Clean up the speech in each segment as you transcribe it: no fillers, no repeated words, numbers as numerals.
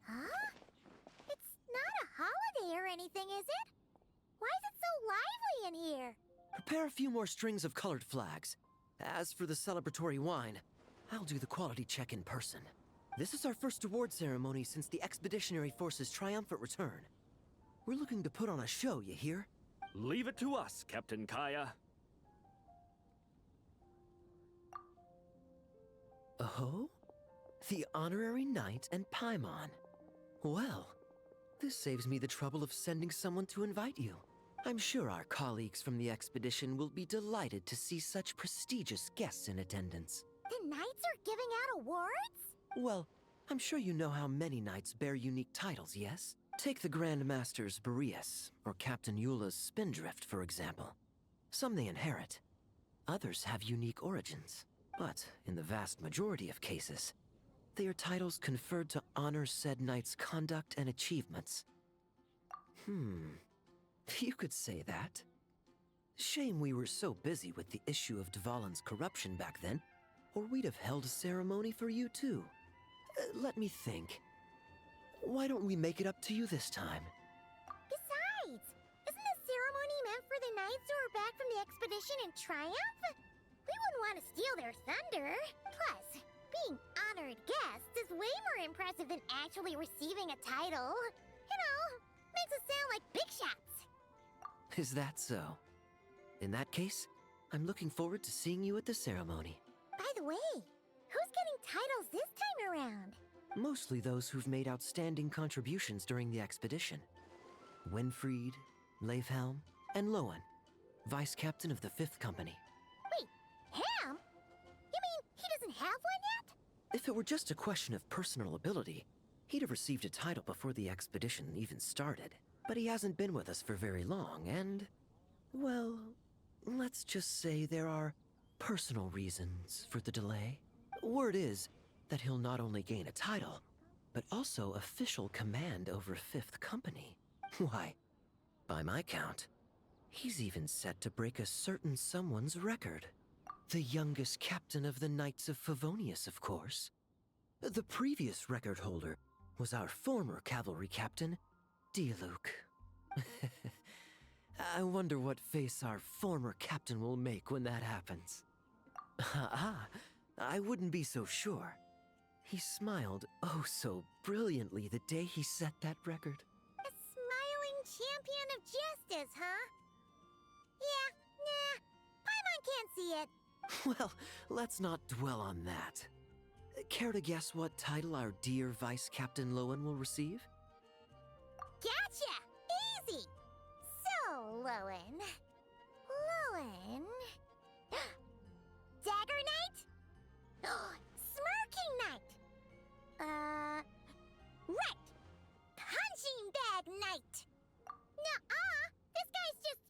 Huh? It's not a holiday or anything, is it? Why is it so lively in here? Prepare a few more strings of colored flags. As for the celebratory wine, I'll do the quality check in person. This is our first award ceremony since the Expeditionary Force's triumphant return. We're looking to put on a show, you hear? Leave it to us, Captain Kaya. Oh? The Honorary Knight and Paimon. Well, this saves me the trouble of sending someone to invite you. I'm sure our colleagues from the expedition will be delighted to see such prestigious guests in attendance. The knights are giving out awards? Well, I'm sure you know how many knights bear unique titles, yes? Take the Grand Master's Boreas, or Captain Eula's Spindrift, for example. Some they inherit. Others have unique origins. But in the vast majority of cases, they are titles conferred to honor said knight's conduct and achievements. You could say that. Shame we were so busy with the issue of Dvalin's corruption back then, or we'd have held a ceremony for you too. Let me think. Why don't we make it up to you this time? Besides, isn't the ceremony meant for the knights who are back from the expedition in triumph? We wouldn't want to steal their thunder. Plus, being honored guests is way more impressive than actually receiving a title. You know, makes us sound like big shots. Is that so? In that case, I'm looking forward to seeing you at the ceremony. By the way, who's getting titles this time around? Mostly those who've made outstanding contributions during the expedition. Winfried, Leifhelm, and Lohen, Vice Captain of the 5th Company. Wait, Ham? You mean he doesn't have one yet? If it were just a question of personal ability, he'd have received a title before the expedition even started. But he hasn't been with us for very long, and, well, let's just say there are personal reasons for the delay. Word is that he'll not only gain a title, but also official command over 5th Company. Why, by my count, he's even set to break a certain someone's record. The youngest captain of the Knights of Favonius, of course. The previous record holder was our former cavalry captain, Diluc. I wonder what face our former captain will make when that happens. I wouldn't be so sure. He smiled oh so brilliantly the day he set that record. A smiling champion of justice, huh? Yeah, nah, Paimon can't see it. Well, let's not dwell on that. Care to guess what title our dear Vice Captain Lohen will receive? Gotcha! Easy! So, Lohen... Dagger Knight? Smirking Knight! Right! Punching Bag Knight! Nuh-uh! This guy's just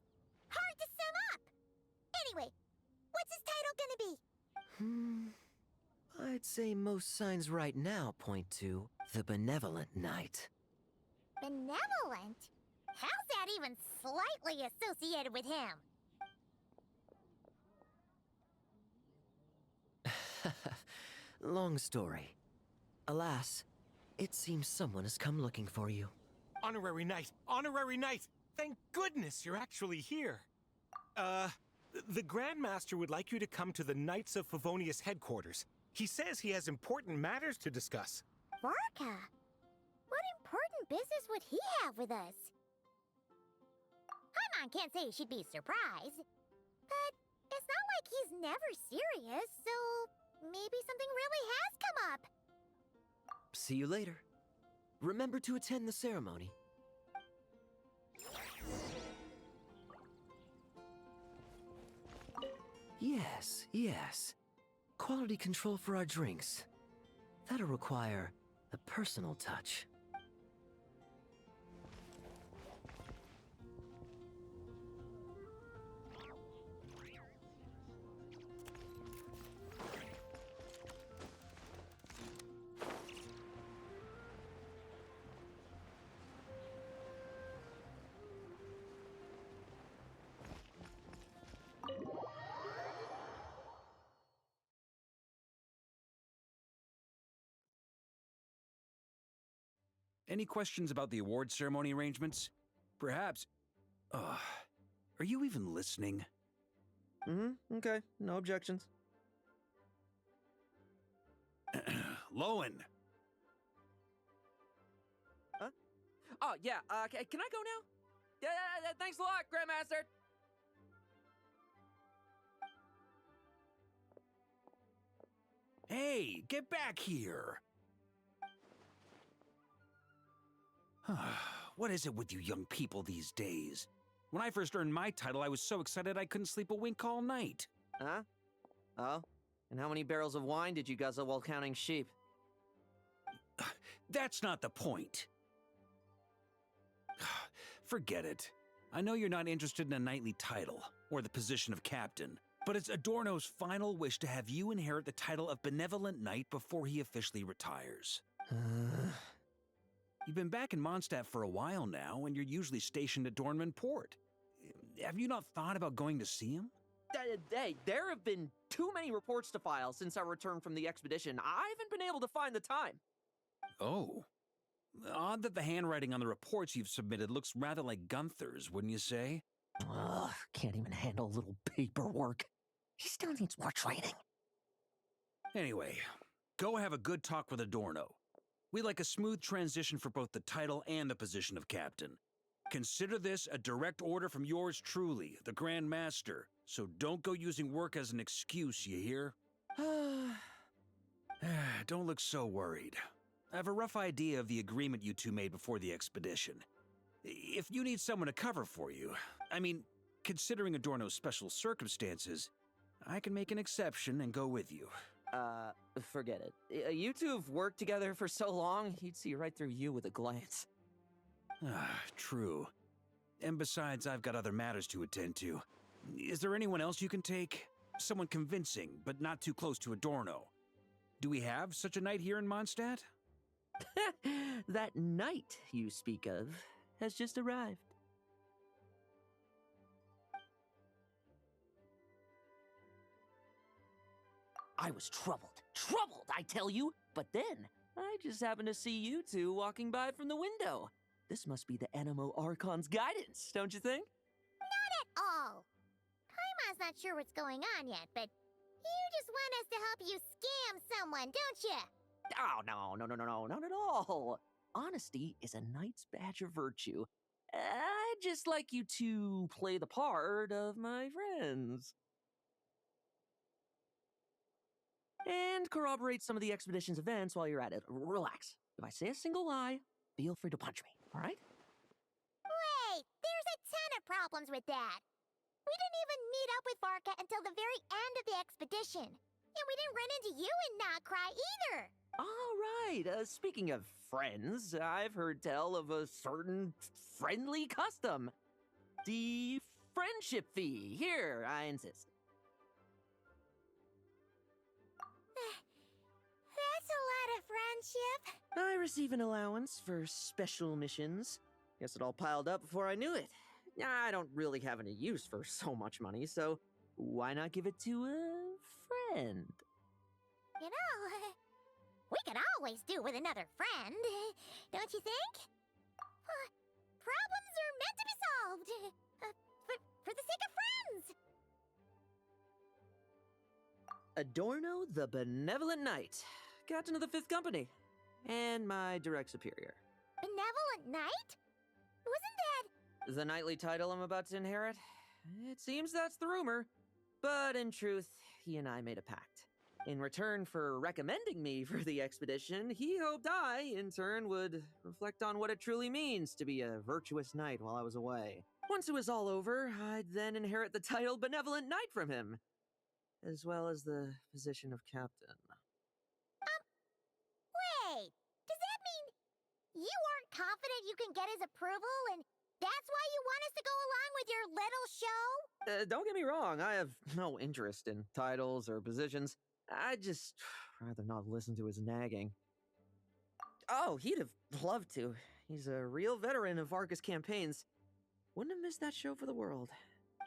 hard to sum up! Anyway, what's his title gonna be? I'd say most signs right now point to the Benevolent Knight. Benevolent? How's that even slightly associated with him? Long story. Alas, it seems someone has come looking for you. Honorary Knight! Honorary Knight! Thank goodness you're actually here. The Grand Master would like you to come to the Knights of Favonius headquarters. He says he has important matters to discuss. Varka? What important business would he have with us? Paimon can't say she'd be surprised. But it's not like he's never serious, so maybe something really has come up. See you later. Remember to attend the ceremony. Yes, yes. Quality control for our drinks. That'll require a personal touch. Any questions about the award ceremony arrangements? Perhaps. Are you even listening? Okay. No objections. Lohen! Huh? Oh, yeah, can I go now? Yeah, thanks a lot, Grandmaster! Hey, get back here! What is it with you young people these days? When I first earned my title, I was so excited I couldn't sleep a wink all night. Huh? Oh? And how many barrels of wine did you guzzle while counting sheep? That's not the point. Forget it. I know you're not interested in a knightly title, or the position of captain, but it's Adorno's final wish to have you inherit the title of Benevolent Knight before he officially retires. You've been back in Mondstadt for a while now, and you're usually stationed at Dornman Port. Have you not thought about going to see him? Hey, there have been too many reports to file since our return from the expedition. I haven't been able to find the time. Oh. Odd that the handwriting on the reports you've submitted looks rather like Gunther's, wouldn't you say? Ugh, can't even handle a little paperwork. He still needs more training. Anyway, go have a good talk with Adorno. We'd like a smooth transition for both the title and the position of captain. Consider this a direct order from yours truly, the Grand Master, so don't go using work as an excuse, you hear? Don't look so worried. I have a rough idea of the agreement you two made before the expedition. If you need someone to cover for you, I mean, considering Adorno's special circumstances, I can make an exception and go with you. Forget it. You two have worked together for so long, he'd see right through you with a glance. True. And besides, I've got other matters to attend to. Is there anyone else you can take? Someone convincing, but not too close to Adorno. Do we have such a knight here in Mondstadt? That knight you speak of has just arrived. I was troubled, I tell you, but then I just happened to see you two walking by from the window. This must be the Animo Archon's guidance, don't you think? Not at all. Paimon's not sure what's going on yet, but you just want us to help you scam someone, don't you? Oh, no, not at all. Honesty is a knight's badge of virtue. I'd just like you to play the part of my friends. And corroborate some of the expedition's events while you're at it. Relax. If I say a single lie, feel free to punch me, all right? Wait, there's a ton of problems with that. We didn't even meet up with Varka until the very end of the expedition. And we didn't run into you in Nocry either. All right. Speaking of friends, I've heard tell of a certain friendly custom. The friendship fee. Here, I insist. That's a lot of friendship. I receive an allowance for special missions. Guess it all piled up before I knew it. I don't really have any use for so much money, so why not give it to a friend? You know, we could always do with another friend, don't you think? Problems are meant to be solved. For the sake of friends. Adorno the Benevolent Knight, captain of the 5th Company, and my direct superior. Benevolent Knight? Wasn't that... The knightly title I'm about to inherit? It seems that's the rumor. But in truth, he and I made a pact. In return for recommending me for the expedition, he hoped I, in turn, would reflect on what it truly means to be a virtuous knight while I was away. Once it was all over, I'd then inherit the title Benevolent Knight from him. as well as the position of captain. Wait, does that mean you aren't confident you can get his approval and that's why you want us to go along with your little show? Don't get me wrong, I have no interest in titles or positions. I'd just rather not listen to his nagging. Oh, he'd have loved to. He's a real veteran of Arcus campaigns. Wouldn't have missed that show for the world.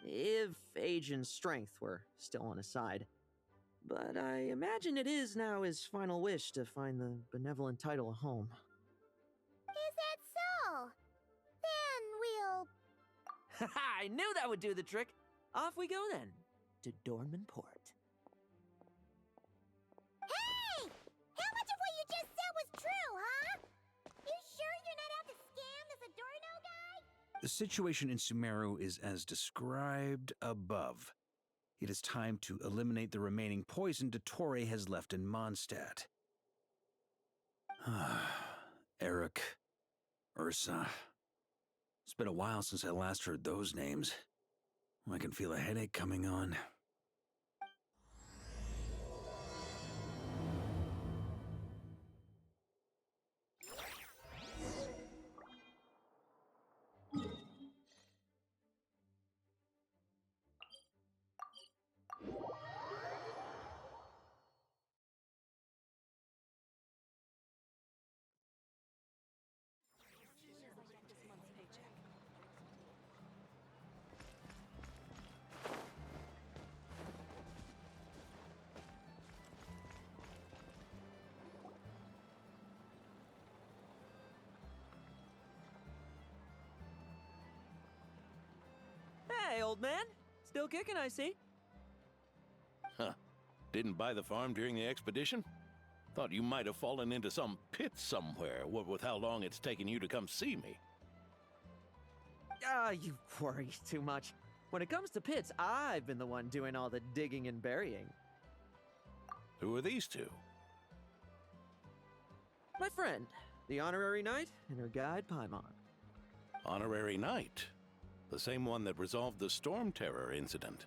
If age and strength were still on his side. But I imagine it is now his final wish to find the benevolent title a home. Is that so? Then we'll... I knew that would do the trick. Off we go then, to Dornman Port. Hey! How much of what you just said was true, huh? You sure you're not out to scam this Adorno guy? The situation in Sumeru is as described above. It is time to eliminate the remaining poison Dottore has left in Mondstadt. Eric, Ursa. It's been a while since I last heard those names. I can feel a headache coming on. Hey, old man. Still kicking, I see. Huh. Didn't buy the farm during the expedition? Thought you might have fallen into some pit somewhere, what with how long it's taken you to come see me. You worry too much. When it comes to pits, I've been the one doing all the digging and burying. Who are these two? My friend, the honorary knight, and her guide, Paimon. Honorary Knight. The same one that resolved the Storm Terror incident.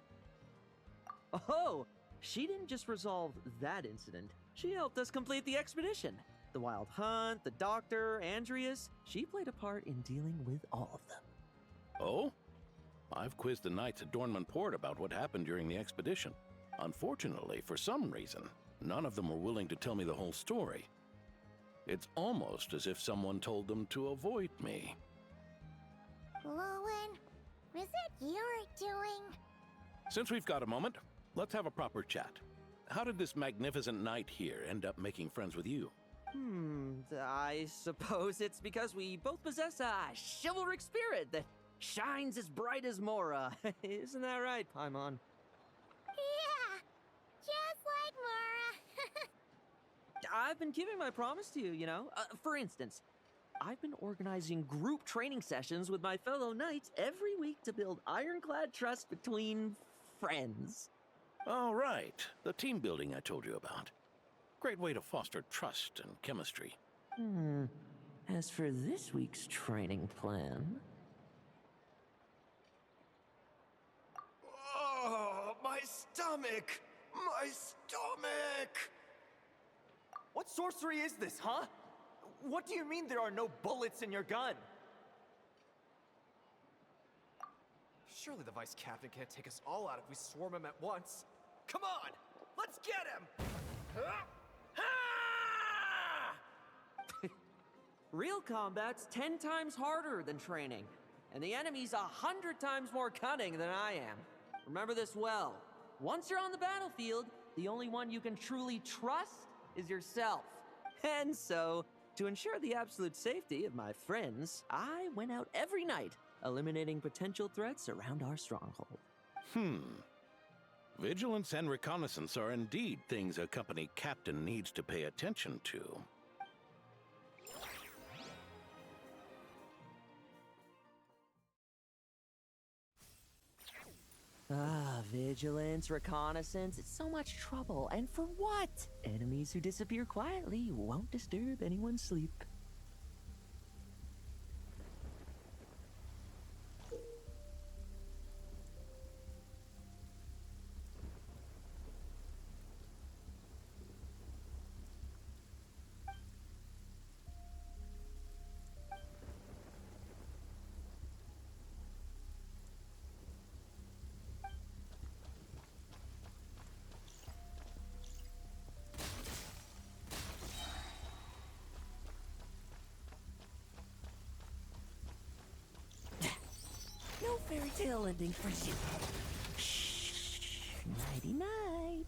Oh, she didn't just resolve that incident. She helped us complete the expedition. The Wild Hunt, the Doctor, Andreas. She played a part in dealing with all of them. Oh? I've quizzed the knights at Dornman Port about what happened during the expedition. Unfortunately, for some reason, none of them were willing to tell me the whole story. It's almost as if someone told them to avoid me. Lohen, is that your doing? Since we've got a moment, let's have a proper chat. How did this magnificent knight here end up making friends with you? I suppose it's because we both possess a chivalric spirit that shines as bright as Mora. Isn't that right, Paimon? Yeah, just like Mara. I've been keeping my promise to you, you know. For instance, I've been organizing group training sessions with my fellow knights every week to build ironclad trust between friends. Oh, right. The team building I told you about. Great way to foster trust and chemistry. As for this week's training plan... Oh, my stomach! My stomach! What sorcery is this, huh? What do you mean there are no bullets in your gun? Surely the vice captain can't take us all out if we swarm him at once. Come on! Let's get him! Real combat's 10 times harder than training, and the enemy's 100 times more cunning than I am. Remember this well. Once you're on the battlefield, the only one you can truly trust is yourself. And so, to ensure the absolute safety of my friends, I went out every night, eliminating potential threats around our stronghold. Vigilance and reconnaissance are indeed things a company captain needs to pay attention to. Vigilance, reconnaissance, it's so much trouble. And for what? Enemies who disappear quietly won't disturb anyone's sleep. tale ending for you. Nighty night.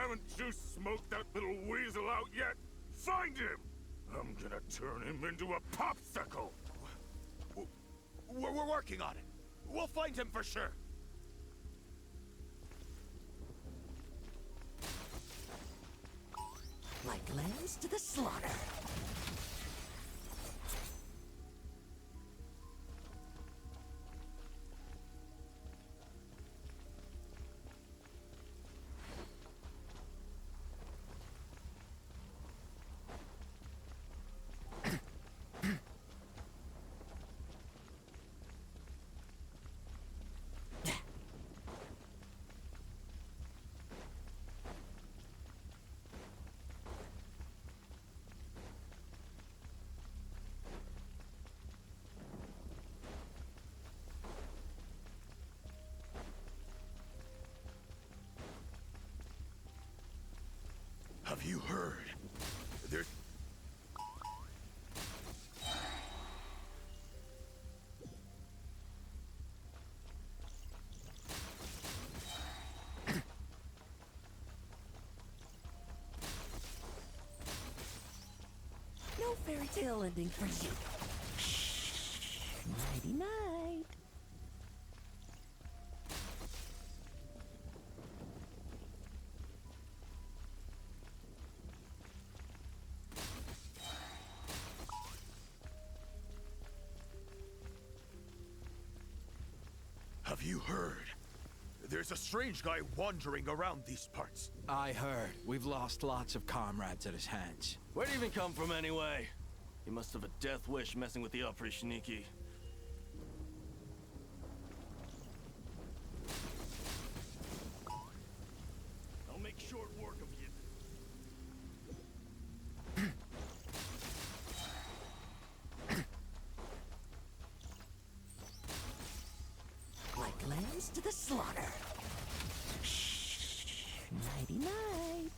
Haven't you smoked that little weasel out yet? Find him! I'm gonna turn him into a popsicle! We're working on it. We'll find him for sure. Like lambs to the slaughter. Have you heard? There's... No fairy tale ending for you. Nighty night. Have you heard? There's a strange guy wandering around these parts. I heard. We've lost lots of comrades at his hands. Where'd he even come from anyway? He must have a death wish messing with the Oprishniki. I'll make short work of you. Like lambs to the slaughter. Nighty night.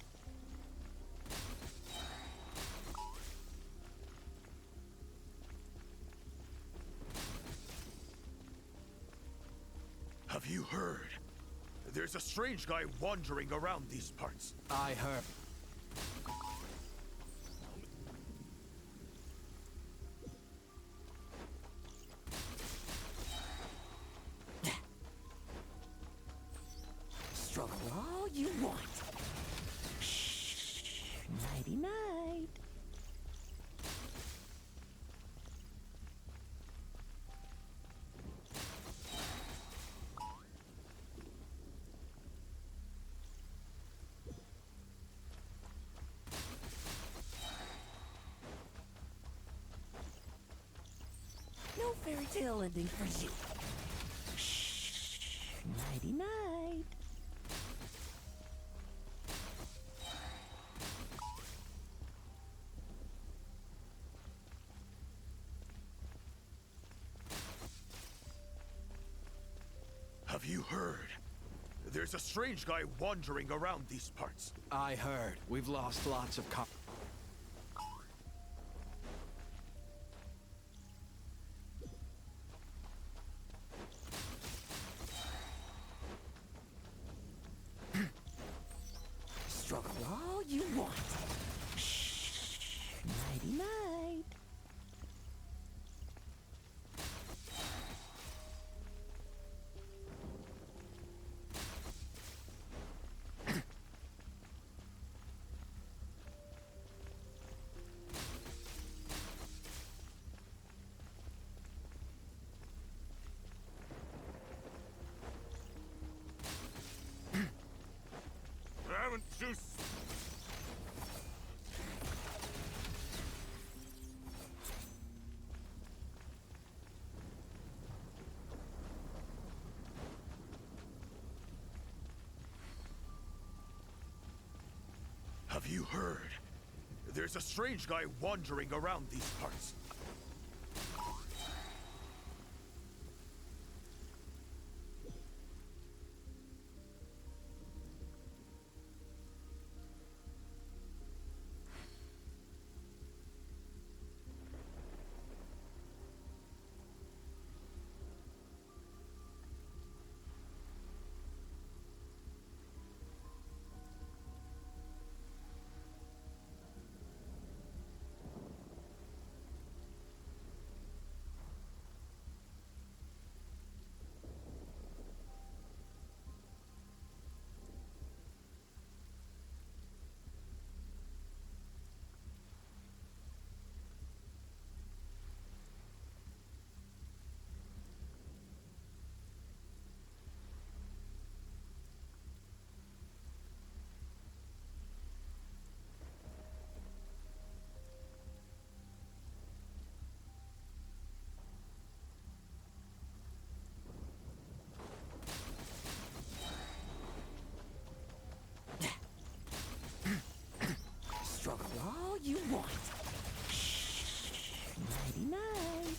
Have you heard? There's a strange guy wandering around these parts. I heard. Struggle all you want. Nighty night. No fairy tale ending for you. Nighty night. Have you heard? There's a strange guy wandering around these parts. I heard. We've lost lots of Struggle all you want. Nighty night. Have you heard? There's a strange guy wandering around these parts. Struggle all you want. Nighty night.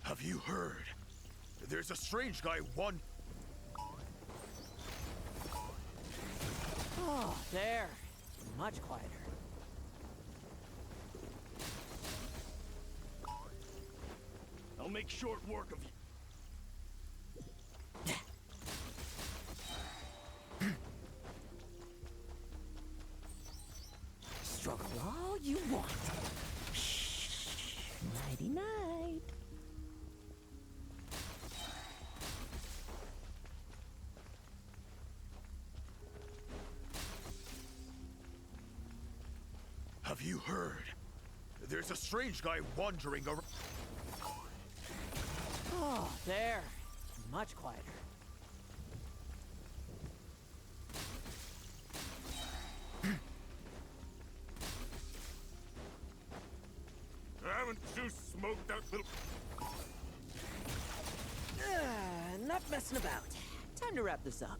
Have you heard? There's a strange guy Oh, there. Much quieter. I'll make short work of you. Struggle all you want. Nighty night. Have you heard? There's a strange guy wandering around. Oh, there. Much quieter. Haven't you smoked that little... Enough messing about. Time to wrap this up.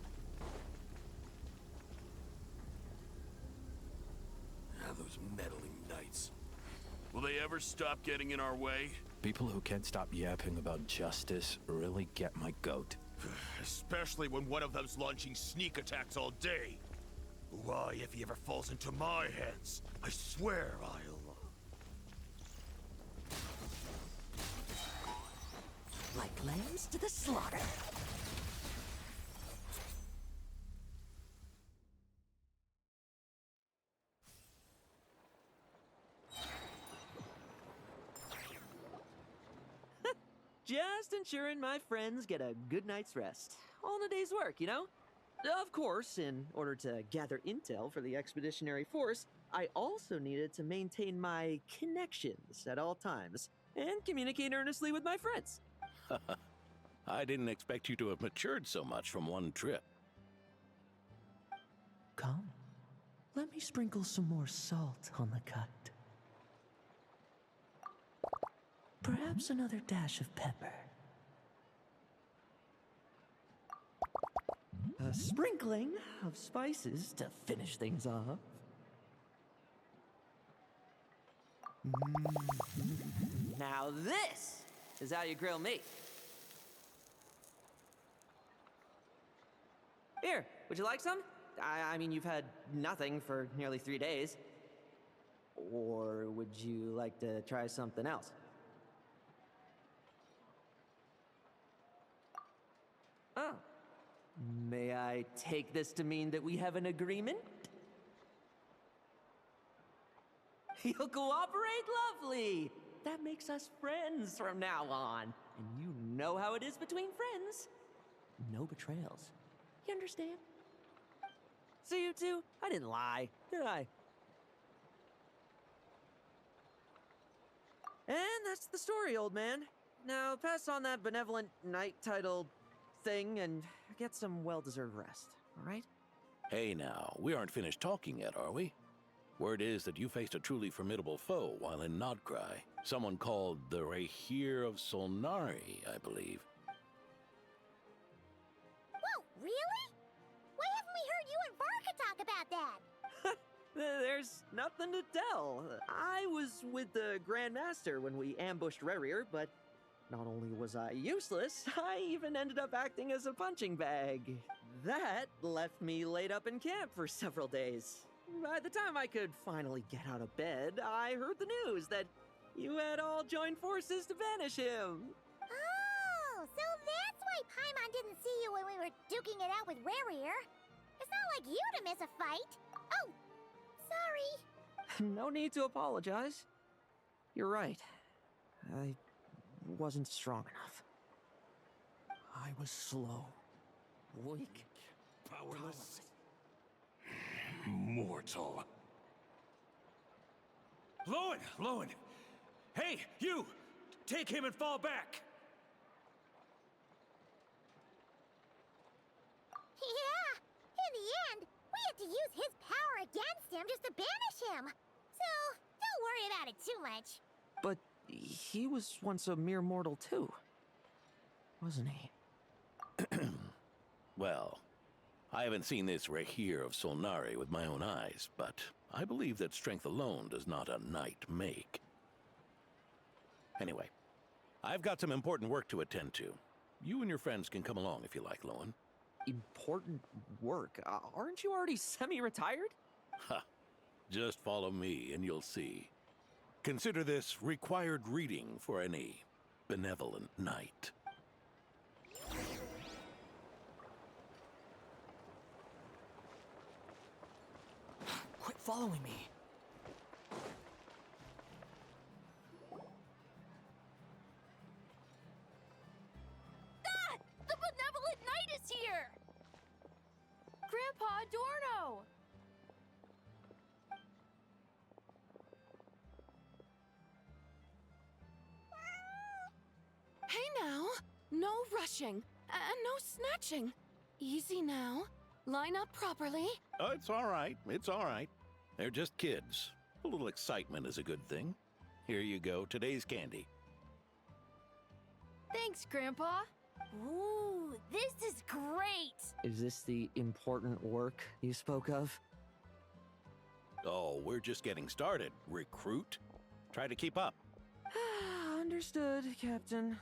Ah, those meddling knights. Will they ever stop getting in our way? People who can't stop yapping about justice really get my goat. Especially when one of them's launching sneak attacks all day. Why, if he ever falls into my hands, I swear I'll... Like lambs to the slaughter. Just ensuring my friends get a good night's rest. All in a day's work, you know? Of course, in order to gather intel for the expeditionary force, I also needed to maintain my connections at all times and communicate earnestly with my friends. I didn't expect you to have matured so much from one trip. Come, let me sprinkle some more salt on the cut. Perhaps another dash of pepper. A sprinkling of spices to finish things off. Now this is how you grill me. Here, would you like some? I mean, you've had nothing for nearly 3 days. Or would you like to try something else? Oh. May I take this to mean that we have an agreement? You'll cooperate? Lovely! That makes us friends from now on. And you know how it is between friends. No betrayals. You understand? See, you two? I didn't lie, did I? And that's the story, old man. Now pass on that benevolent knight title thing and get some well-deserved rest, all right? Hey now, we aren't finished talking yet, are we? Word is that you faced a truly formidable foe while in Nodcry. Someone called the Rahir of Solnari, I believe. about that? There's nothing to tell. I was with the Grand Master when we ambushed Rerier, but not only was I useless, I even ended up acting as a punching bag. That left me laid up in camp for several days. By the time I could finally get out of bed, I heard the news that you had all joined forces to banish him. Oh, so that's why Paimon didn't see you when we were duking it out with Rarier. It's not like you to miss a fight. Oh, sorry. No need to apologize. You're right. I wasn't strong enough. I was slow, weak, Powerless. Mortal. Lohen! Hey, you! Take him and fall back! Yeah, in the end, we had to use his power against him just to banish him. So, don't worry about it too much. But he was once a mere mortal too, wasn't he? Well, I haven't seen this Rehir of Solnari with my own eyes, but I believe that strength alone does not a knight make. Anyway, I've got some important work to attend to. You and your friends can come along if you like, Lohen. Important work? Aren't you already semi-retired? Ha! Just follow me and you'll see. Consider this required reading for any benevolent knight. Quit following me. Ah! The benevolent knight is here! Grandpa Adorno! Hey now, no rushing, and no snatching. Easy now. Line up properly. Oh, it's all right. It's all right. They're just kids. A little excitement is a good thing. Here you go, today's candy. Thanks, Grandpa. Ooh, this is great! Is this the important work you spoke of? Oh, we're just getting started, recruit. Try to keep up. Understood, Captain.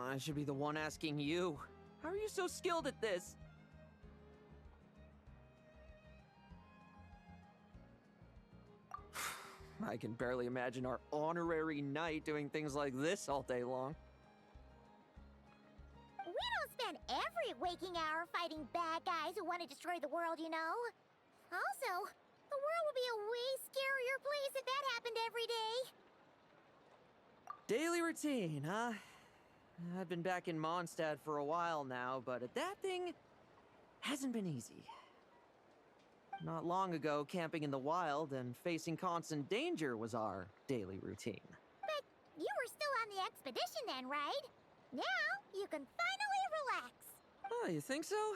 I should be the one asking you. How are you so skilled at this? I can barely imagine our honorary knight doing things like this all day long. We don't spend every waking hour fighting bad guys who want to destroy the world, you know. Also, the world would be a way scarier place if that happened every day. Daily routine, huh? I've been back in Mondstadt for a while now, but that thing hasn't been easy. Not long ago, camping in the wild and facing constant danger was our daily routine. But you were still on the expedition then, right? Now you can finally relax. Oh, you think so?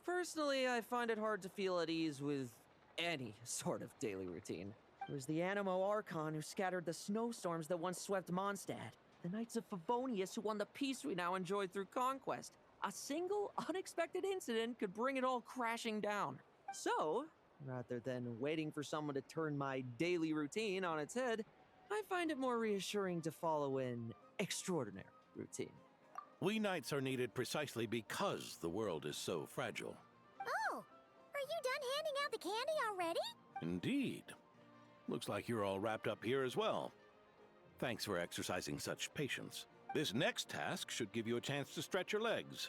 Personally, I find it hard to feel at ease with any sort of daily routine. It was the Animo Archon who scattered the snowstorms that once swept Mondstadt. The Knights of Favonius who won the peace we now enjoy through conquest. A single unexpected incident could bring it all crashing down. So, rather than waiting for someone to turn my daily routine on its head, I find it more reassuring to follow an extraordinary routine. We knights are needed precisely because the world is so fragile. Oh, are you done handing out the candy already? Indeed. Looks like you're all wrapped up here as well. Thanks for exercising such patience. This next task should give you a chance to stretch your legs.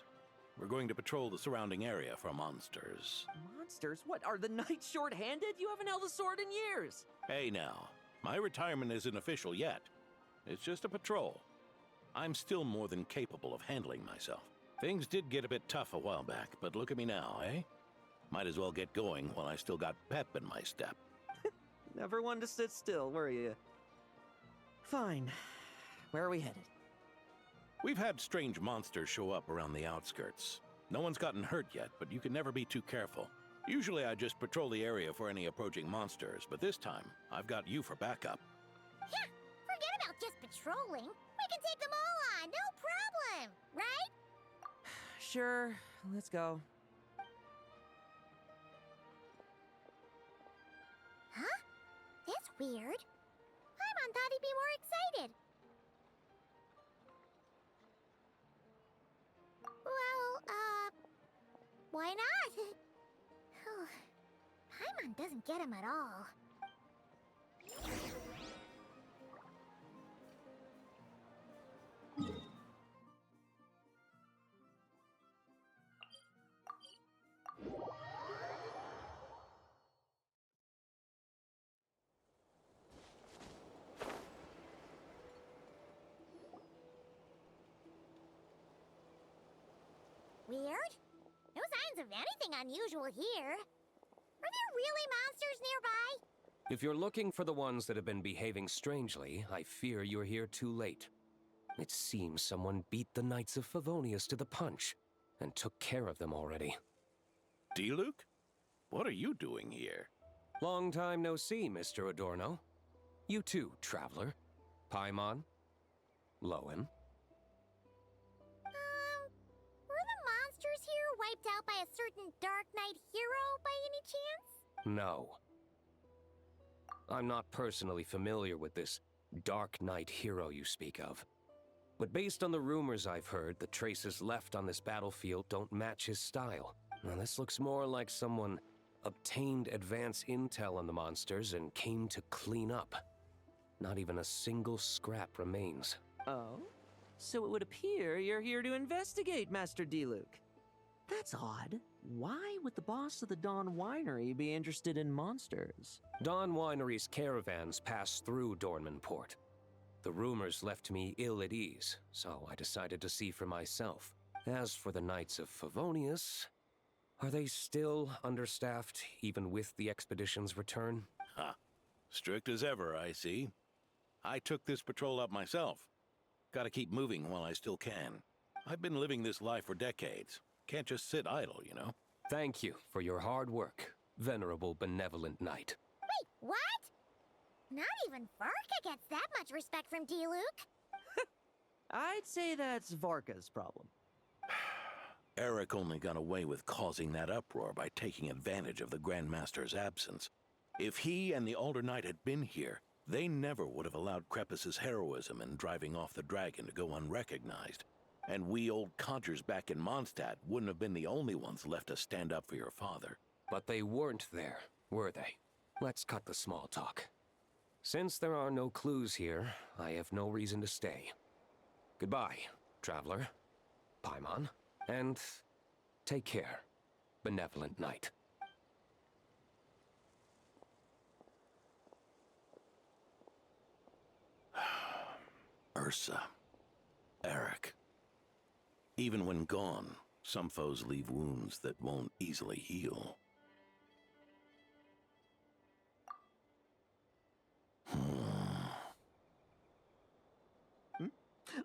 We're going to patrol the surrounding area for monsters. Monsters? What, are the knights short-handed? You haven't held a sword in years! Hey now, my retirement isn't official yet. It's just a patrol. I'm still more than capable of handling myself. Things did get a bit tough a while back, but look at me now, eh? Might as well get going while I still got pep in my step. Never one to sit still, were you? Fine. Where are we headed? We've had strange monsters show up around the outskirts. No one's gotten hurt yet, but you can never be too careful. Usually I just patrol the area for any approaching monsters, but this time, I've got you for backup. Yeah, forget about just patrolling. We can take them all on, no problem, right? Sure, let's go. Huh? That's weird. Paimon thought he'd be more excited. Well, why not? Paimon doesn't get him at all. Weird? No signs of anything unusual here. Are there really monsters nearby? If you're looking for the ones that have been behaving strangely, I fear you're here too late. It seems someone beat the Knights of Favonius to the punch, and took care of them already. D-Luke? What are you doing here? Long time no see, Mr. Adorno. You too, traveler. Paimon. Lohen. Were the monsters here wiped out by a certain Dark Knight hero by any chance? No. I'm not personally familiar with this Dark Knight hero you speak of. But based on the rumors I've heard, the traces left on this battlefield don't match his style. Now this looks more like someone obtained advance intel on the monsters and came to clean up. Not even a single scrap remains. Oh? So it would appear you're here to investigate, Master D-Luke. That's odd. Why would the boss of the Dawn Winery be interested in monsters? Dawn Winery's caravans pass through Dornman Port. The rumors left me ill at ease, so I decided to see for myself. As for the Knights of Favonius, are they still understaffed, even with the expedition's return? Ha. Strict as ever, I see. I took this patrol up myself. Gotta keep moving while I still can. I've been living this life for decades. Can't just sit idle, you know? Thank you for your hard work, venerable benevolent knight. Wait, what? Not even Varka gets that much respect from D-Luke. I'd say that's Varka's problem. Eric only got away with causing that uproar by taking advantage of the Grandmaster's absence. If he and the Alder Knight had been here, they never would have allowed Krepus's heroism in driving off the dragon to go unrecognized. And we old codgers back in Mondstadt wouldn't have been the only ones left to stand up for your father. But they weren't there, were they? Let's cut the small talk. Since there are no clues here, I have no reason to stay. Goodbye, traveler, Paimon, and take care, benevolent knight. Ursa. Eric. Even when gone, some foes leave wounds that won't easily heal.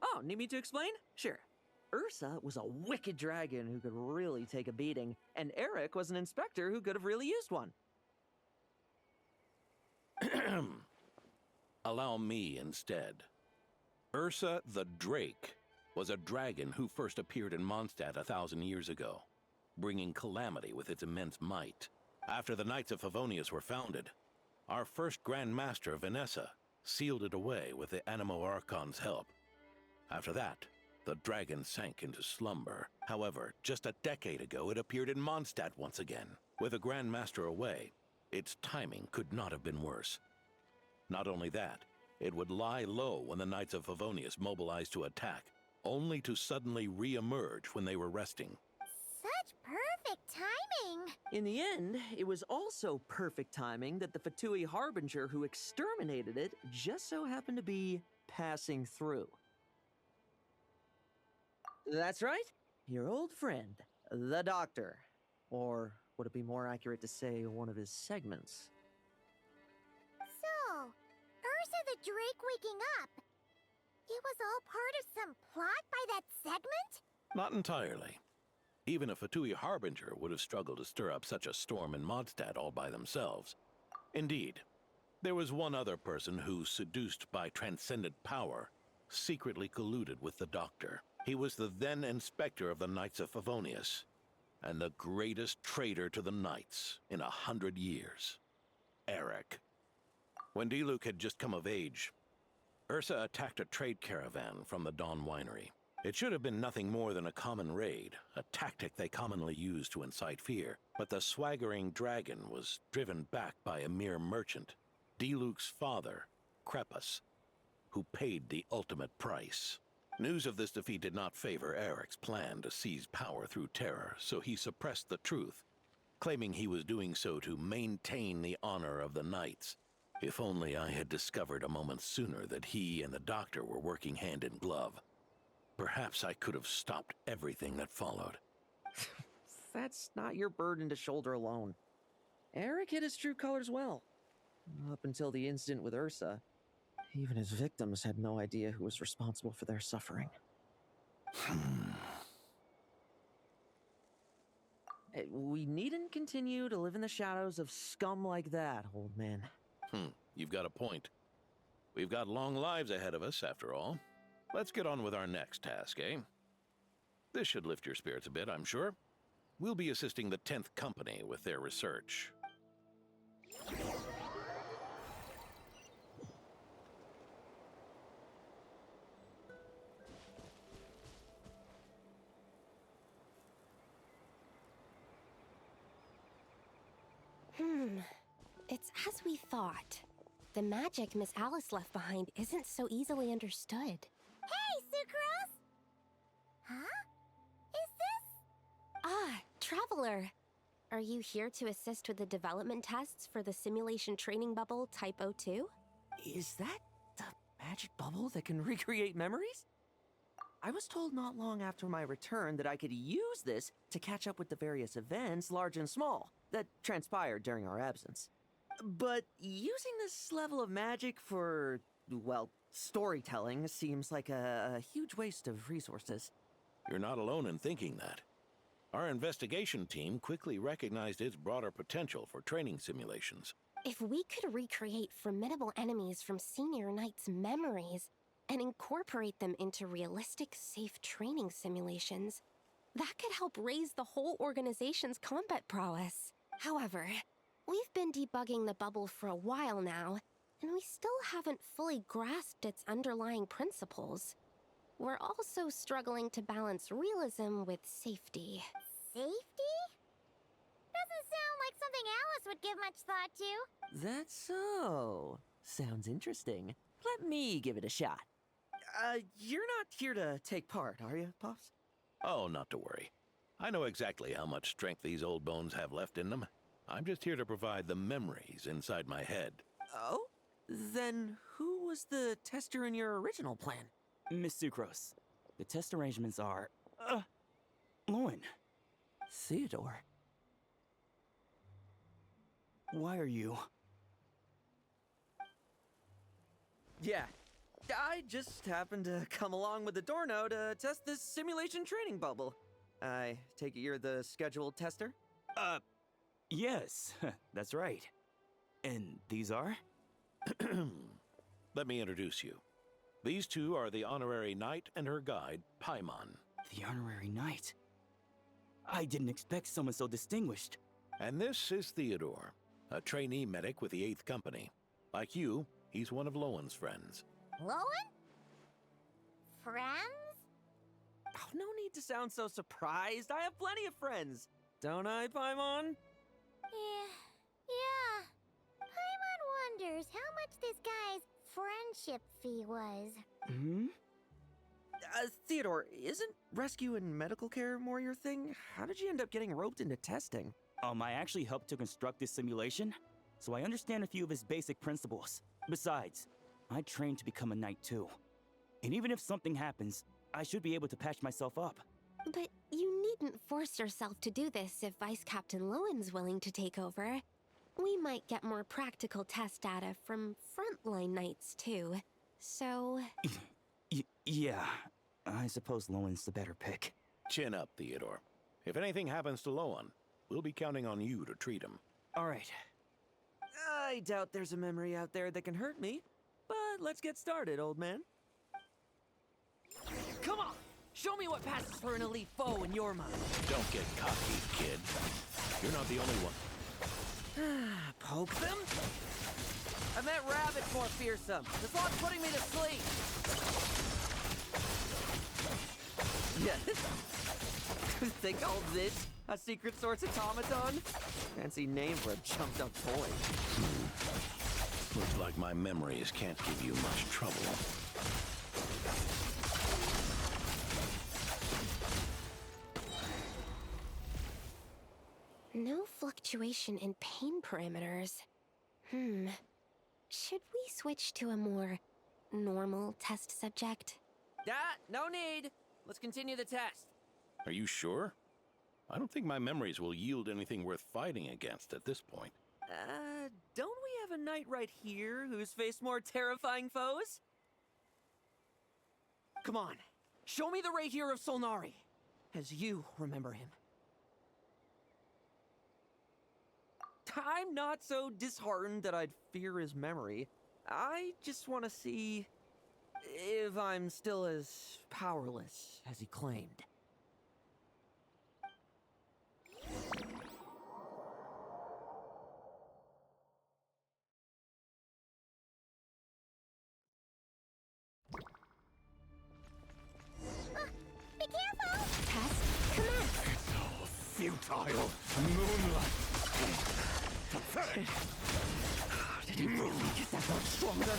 Oh, need me to explain? Sure. Ursa was a wicked dragon who could really take a beating, and Eric was an inspector who could have really used one. Allow me instead. Ursa the Drake was a dragon who first appeared in Mondstadt 1,000 years ago, bringing calamity with its immense might. After the Knights of Favonius were founded, our first Grand Master, Vanessa, sealed it away with the Animo Archon's help. After that, the dragon sank into slumber. However, just a decade ago, it appeared in Mondstadt once again. With a Grand Master away, its timing could not have been worse. Not only that, it would lie low when the Knights of Favonius mobilized to attack, only to suddenly re-emerge when they were resting. Such perfect timing! In the end, it was also perfect timing that the Fatui Harbinger who exterminated it just so happened to be passing through. That's right, your old friend, the Doctor. Or would it be more accurate to say one of his segments? So, Ursa the Drake waking up. It was all part of some plot by that segment? Not entirely. Even a Fatui Harbinger would have struggled to stir up such a storm in Mondstadt all by themselves. Indeed, there was one other person who, seduced by transcendent power, secretly colluded with the Doctor. He was the then Inspector of the Knights of Favonius, and the greatest traitor to the Knights in 100 years. Eric. When Diluc had just come of age, Ursa attacked a trade caravan from the Dawn Winery. It should have been nothing more than a common raid, a tactic they commonly use to incite fear. But the swaggering dragon was driven back by a mere merchant, Diluc's father, Crepus, who paid the ultimate price. News of this defeat did not favor Eric's plan to seize power through terror, so he suppressed the truth, claiming he was doing so to maintain the honor of the Knights. If only I had discovered a moment sooner that he and the Doctor were working hand in glove. Perhaps I could have stopped everything that followed. That's not your burden to shoulder alone. Eric hid his true colors well. Up until the incident with Ursa, even his victims had no idea who was responsible for their suffering. We needn't continue to live in the shadows of scum like that, old man. You've got a point. We've got long lives ahead of us, after all. Let's get on with our next task, eh? This should lift your spirits a bit, I'm sure. We'll be assisting the 10th Company with their research. It's as we thought. The magic Miss Alice left behind isn't so easily understood. Hey, Sucrose! Huh? Is this? Ah, Traveler. Are you here to assist with the development tests for the simulation training bubble Type 02? Is that the magic bubble that can recreate memories? I was told not long after my return that I could use this to catch up with the various events, large and small, that transpired during our absence. But using this level of magic for, well, storytelling seems like a huge waste of resources. You're not alone in thinking that. Our investigation team quickly recognized its broader potential for training simulations. If we could recreate formidable enemies from Senior Knight's memories and incorporate them into realistic, safe training simulations, that could help raise the whole organization's combat prowess. However, we've been debugging the bubble for a while now, and we still haven't fully grasped its underlying principles. We're also struggling to balance realism with safety. Safety? Doesn't sound like something Alice would give much thought to. That's so. Sounds interesting. Let me give it a shot. You're not here to take part, are you, Pops? Oh, not to worry. I know exactly how much strength these old bones have left in them. I'm just here to provide the memories inside my head. Oh? Then who was the tester in your original plan? Miss Sucrose, the test arrangements are... Lohen. Theodore. Why are you... Yeah. I just happened to come along with the Dorno to test this simulation training bubble. I take it you're the scheduled tester? Yes, that's right. And these are? Let me introduce you. These two are the honorary knight and her guide, Paimon. The honorary knight? I didn't expect someone so distinguished. And this is Theodore, a trainee medic with the 8th Company. Like you, he's one of Lowen's friends. Lohen? Friends? Oh, no need to sound so surprised. I have plenty of friends. Don't I, Paimon? Yeah. Paimon wonders how much this guy's friendship fee was. Theodore, isn't rescue and medical care more your thing? How did you end up getting roped into testing? I actually helped to construct this simulation, so I understand a few of its basic principles. Besides, I trained to become a knight too. And even if something happens, I should be able to patch myself up. But you needn't force yourself to do this if Vice Captain Lowen's willing to take over. We might get more practical test data from frontline knights, too. So... Yeah, I suppose Lowen's the better pick. Chin up, Theodore. If anything happens to Lohen, we'll be counting on you to treat him. All right. I doubt there's a memory out there that can hurt me, but let's get started, old man. Come on! Show me what passes for an elite foe in your mind. Don't get cocky, kid. You're not the only one. Poke them? I meant rabbits more fearsome. This log's putting me to sleep. Yes. They call this a secret source automaton? Fancy name for a jumped up toy. Looks like my memories can't give you much trouble. No fluctuation in pain parameters. Should we switch to a more normal test subject? No need. Let's continue the test. Are you sure? I don't think my memories will yield anything worth fighting against at this point. Don't we have a knight right here who's faced more terrifying foes? Come on, show me the Ray here of Solnari, as you remember him. I'm not so disheartened that I'd fear his memory. I just want to see if I'm still as powerless as he claimed. Be careful! Test, commence! It's all futile. Moonlight. Pathetic. Did he really get that much stronger?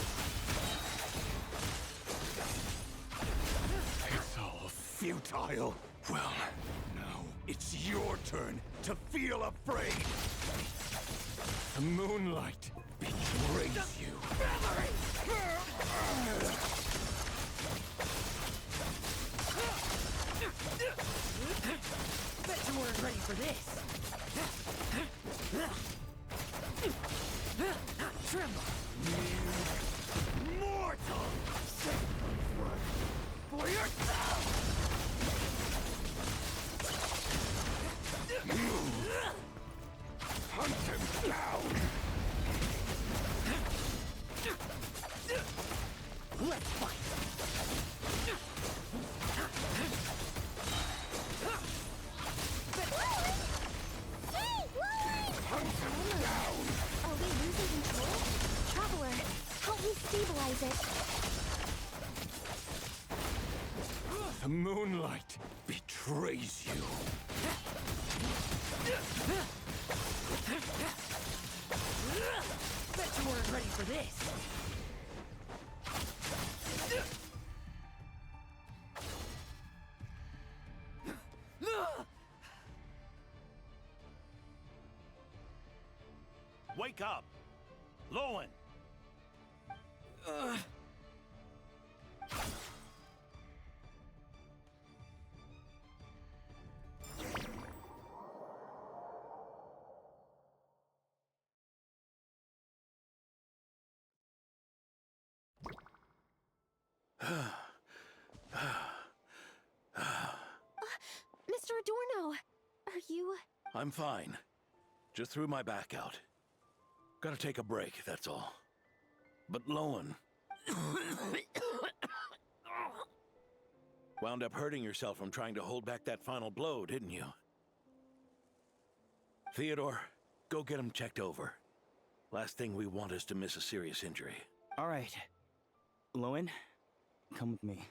It's all futile. Well, now it's your turn to feel afraid. The moonlight betrays you. Bet you weren't ready for this. Tremble. Mortal! For yourself! Hunt him down! Let's fight! Hey, Lohen! Hunt him down! Are we losing control? Traveler, help me stabilize it. The moonlight betrays you. Bet you weren't ready for this. Wake up! Lohen! Mr. Adorno, are you... I'm fine. Just threw my back out. Gotta take a break, that's all. But Lohen... wound up hurting yourself from trying to hold back that final blow, didn't you? Theodore, go get him checked over. Last thing we want is to miss a serious injury. All right. Lohen, come with me.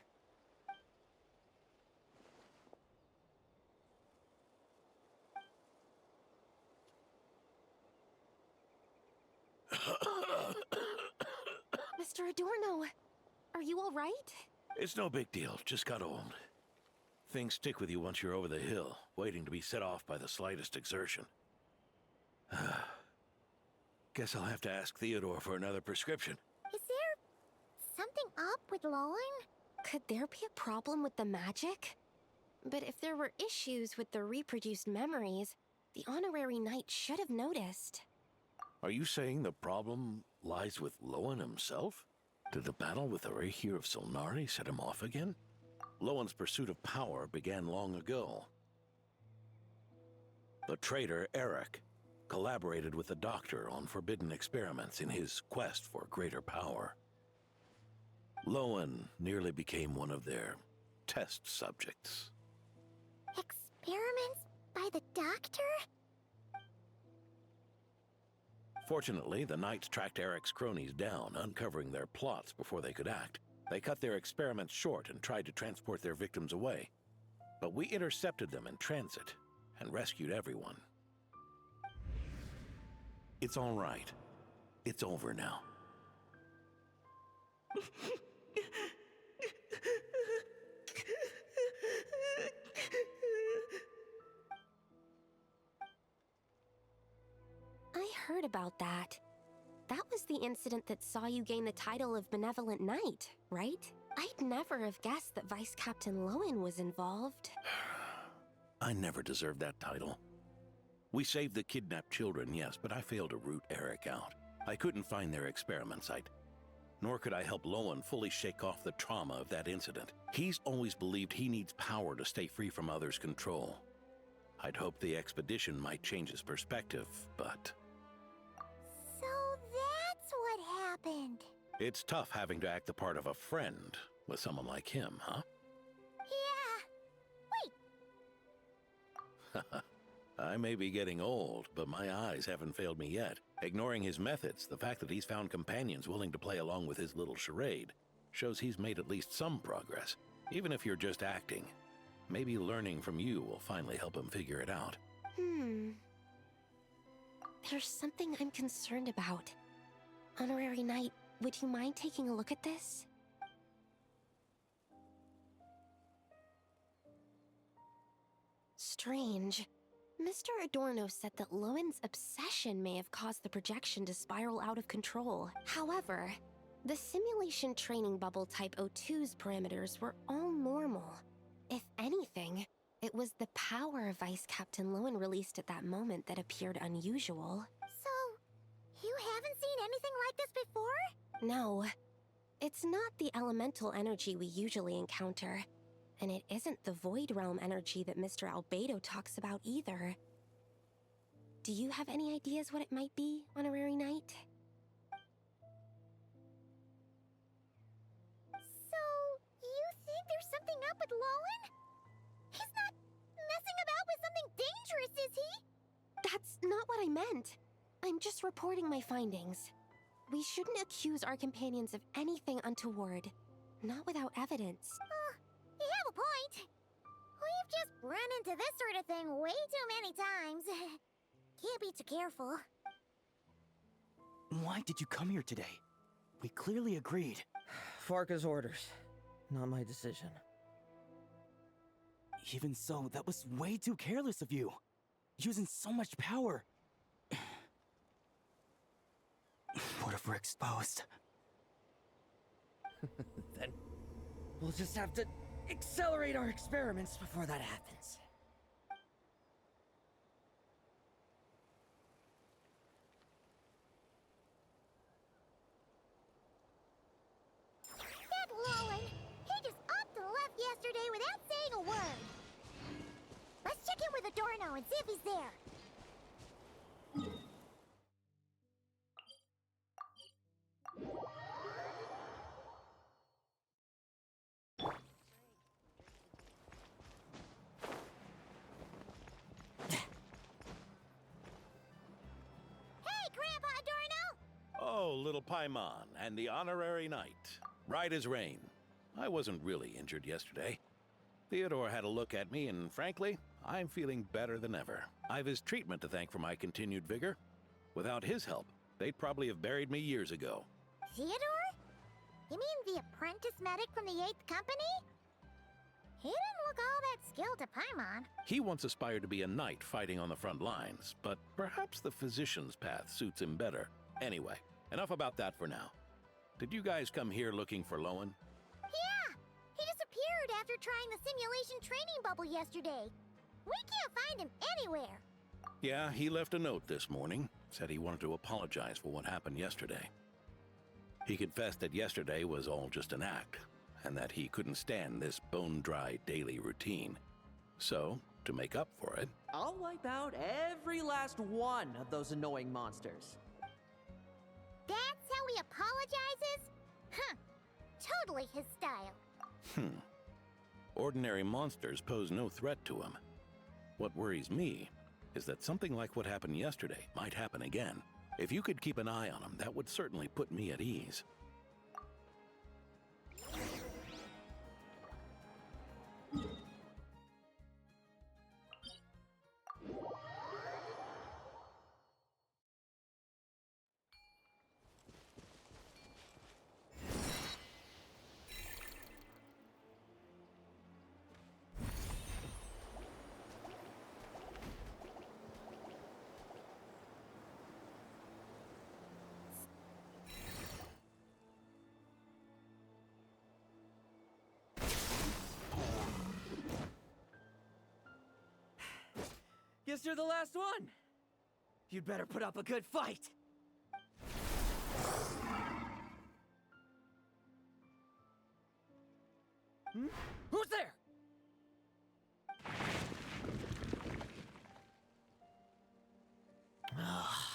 Mr. Adorno, are you all right? It's no big deal, just got old. Things stick with you once you're over the hill, waiting to be set off by the slightest exertion. Guess I'll have to ask Theodore for another prescription. Is there something up with Lohen? Could there be a problem with the magic? But if there were issues with the reproduced memories, the honorary knight should have noticed. Are you saying the problem lies with Lohen himself? Did the battle with the Reihir of Solnari set him off again? Lowen's pursuit of power began long ago. The traitor Eric collaborated with the Doctor on forbidden experiments in his quest for greater power. Lohen nearly became one of their test subjects. Experiments by the Doctor? Fortunately, the Knights tracked Eric's cronies down, uncovering their plots before they could act. They cut their experiments short and tried to transport their victims away. But we intercepted them in transit and rescued everyone. It's all right. It's over now. I heard about that. That was the incident that saw you gain the title of Benevolent Knight, right? I'd never have guessed that Vice Captain Lohen was involved. I never deserved that title. We saved the kidnapped children, yes, but I failed to root Eric out. I couldn't find their experiment site. Nor could I help Lohen fully shake off the trauma of that incident. He's always believed he needs power to stay free from others' control. I'd hoped the expedition might change his perspective, but... So that's what happened. It's tough having to act the part of a friend with someone like him, huh? Yeah. Wait. I may be getting old, but my eyes haven't failed me yet. Ignoring his methods, the fact that he's found companions willing to play along with his little charade shows he's made at least some progress. Even if you're just acting, maybe learning from you will finally help him figure it out. There's something I'm concerned about. Honorary Knight, would you mind taking a look at this? Strange. Mr. Adorno said that Lowen's obsession may have caused the projection to spiral out of control. However, the simulation training bubble type O2's parameters were all normal. If anything, it was the power Vice Captain Lohen released at that moment that appeared unusual. So, you haven't seen anything like this before? No. It's not the elemental energy we usually encounter. And it isn't the Void Realm energy that Mr. Albedo talks about either. Do you have any ideas what it might be, Honorary Knight? So, you think there's something up with Lohen? He's not messing about with something dangerous, is he? That's not what I meant. I'm just reporting my findings. We shouldn't accuse our companions of anything untoward. Not without evidence. You have a point. We've just run into this sort of thing way too many times. Can't be too careful. Why did you come here today? We clearly agreed. Farka's orders. Not my decision. Even so, that was way too careless of you. Using so much power. What if we're exposed? Then we'll just have to accelerate our experiments before that happens. That Lohen, he just upped and left yesterday without saying a word. Let's check in with Adorno and see if he's there. Oh, little Paimon and the Honorary Knight. Right as rain. I wasn't really injured yesterday. Theodore had a look at me, and frankly, I'm feeling better than ever. I've his treatment to thank for my continued vigor. Without his help, they'd probably have buried me years ago. Theodore? You mean the apprentice medic from the 8th Company? He didn't look all that skilled to Paimon. He once aspired to be a knight fighting on the front lines, but perhaps the physician's path suits him better. Anyway, enough about that for now. Did you guys come here looking for Lohen? Yeah! He disappeared after trying the simulation training bubble yesterday. We can't find him anywhere. Yeah, he left a note this morning. said he wanted to apologize for what happened yesterday. He confessed that yesterday was all just an act, and that he couldn't stand this bone-dry daily routine. So, to make up for it, I'll wipe out every last one of those annoying monsters. That's how he apologizes? Huh. Totally his style. Ordinary monsters pose no threat to him. What worries me is that something like what happened yesterday might happen again. If you could keep an eye on him, that would certainly put me at ease. Guess you're the last one. You'd better put up a good fight. Who's there?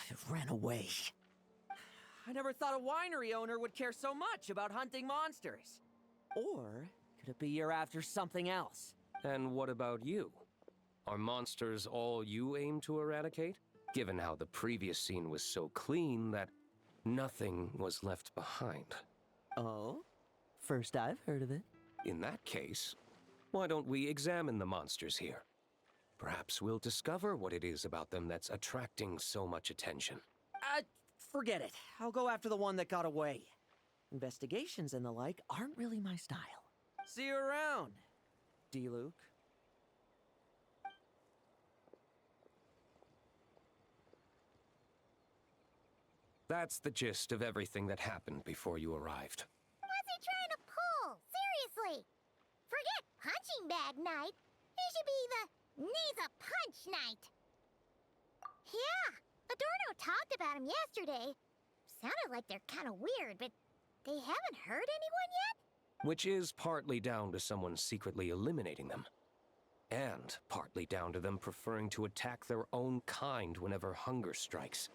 It ran away. I never thought a winery owner would care so much about hunting monsters. Or could it be you're after something else? And what about you? Are monsters all you aim to eradicate? Given how the previous scene was so clean that nothing was left behind. Oh? First I've heard of it. In that case, why don't we examine the monsters here? Perhaps we'll discover what it is about them that's attracting so much attention. Forget it. I'll go after the one that got away. Investigations and the like aren't really my style. See you around, D-Luke. That's the gist of everything that happened before you arrived. What's he trying to pull? Seriously! Forget punching bag night. It should be the needs a punch night. Yeah, Adorno talked about him yesterday. Sounded like they're kind of weird, but they haven't hurt anyone yet? Which is partly down to someone secretly eliminating them. And partly down to them preferring to attack their own kind whenever hunger strikes.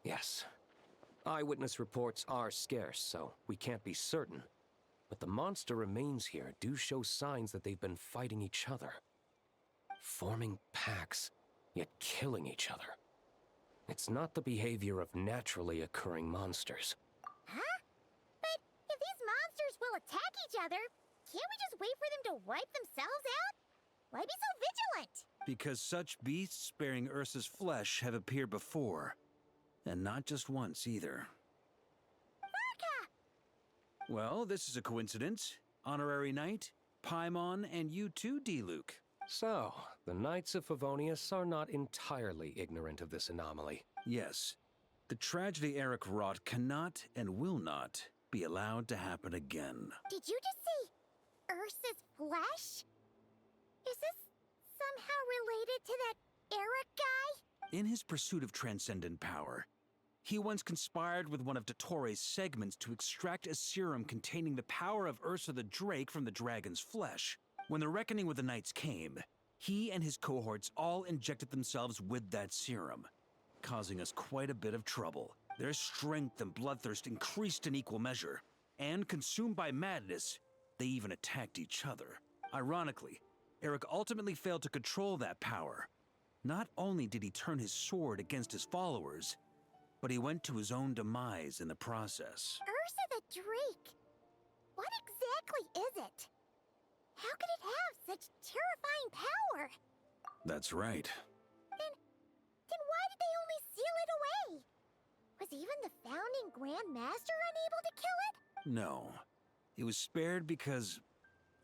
Yes, eyewitness reports are scarce, so we can't be certain. But the monster remains here do show signs that they've been fighting each other. Forming packs, yet killing each other. It's not the behavior of naturally occurring monsters. Huh? But if these monsters will attack each other, can't we just wait for them to wipe themselves out? Why be so vigilant? Because such beasts bearing Ursa's flesh have appeared before. And not just once, either. Marka! Well, this is a coincidence. Honorary Knight, Paimon, and you too, D-Luke. So, the Knights of Favonius are not entirely ignorant of this anomaly. Yes. The tragedy Eric wrought cannot and will not be allowed to happen again. Did you just say Ursa's flesh? Is this somehow related to that Eric guy? In his pursuit of transcendent power, he once conspired with one of Dottores' segments to extract a serum containing the power of Ursa the Drake from the dragon's flesh. When the reckoning with the Knights came, he and his cohorts all injected themselves with that serum, causing us quite a bit of trouble. Their strength and bloodthirst increased in equal measure, and consumed by madness, they even attacked each other. Ironically, Eric ultimately failed to control that power. Not only did he turn his sword against his followers, but he went to his own demise in the process. Ursa the Drake? What exactly is it? How could it have such terrifying power? That's right. Then why did they only seal it away? Was even the founding Grand Master unable to kill it? No. It was spared because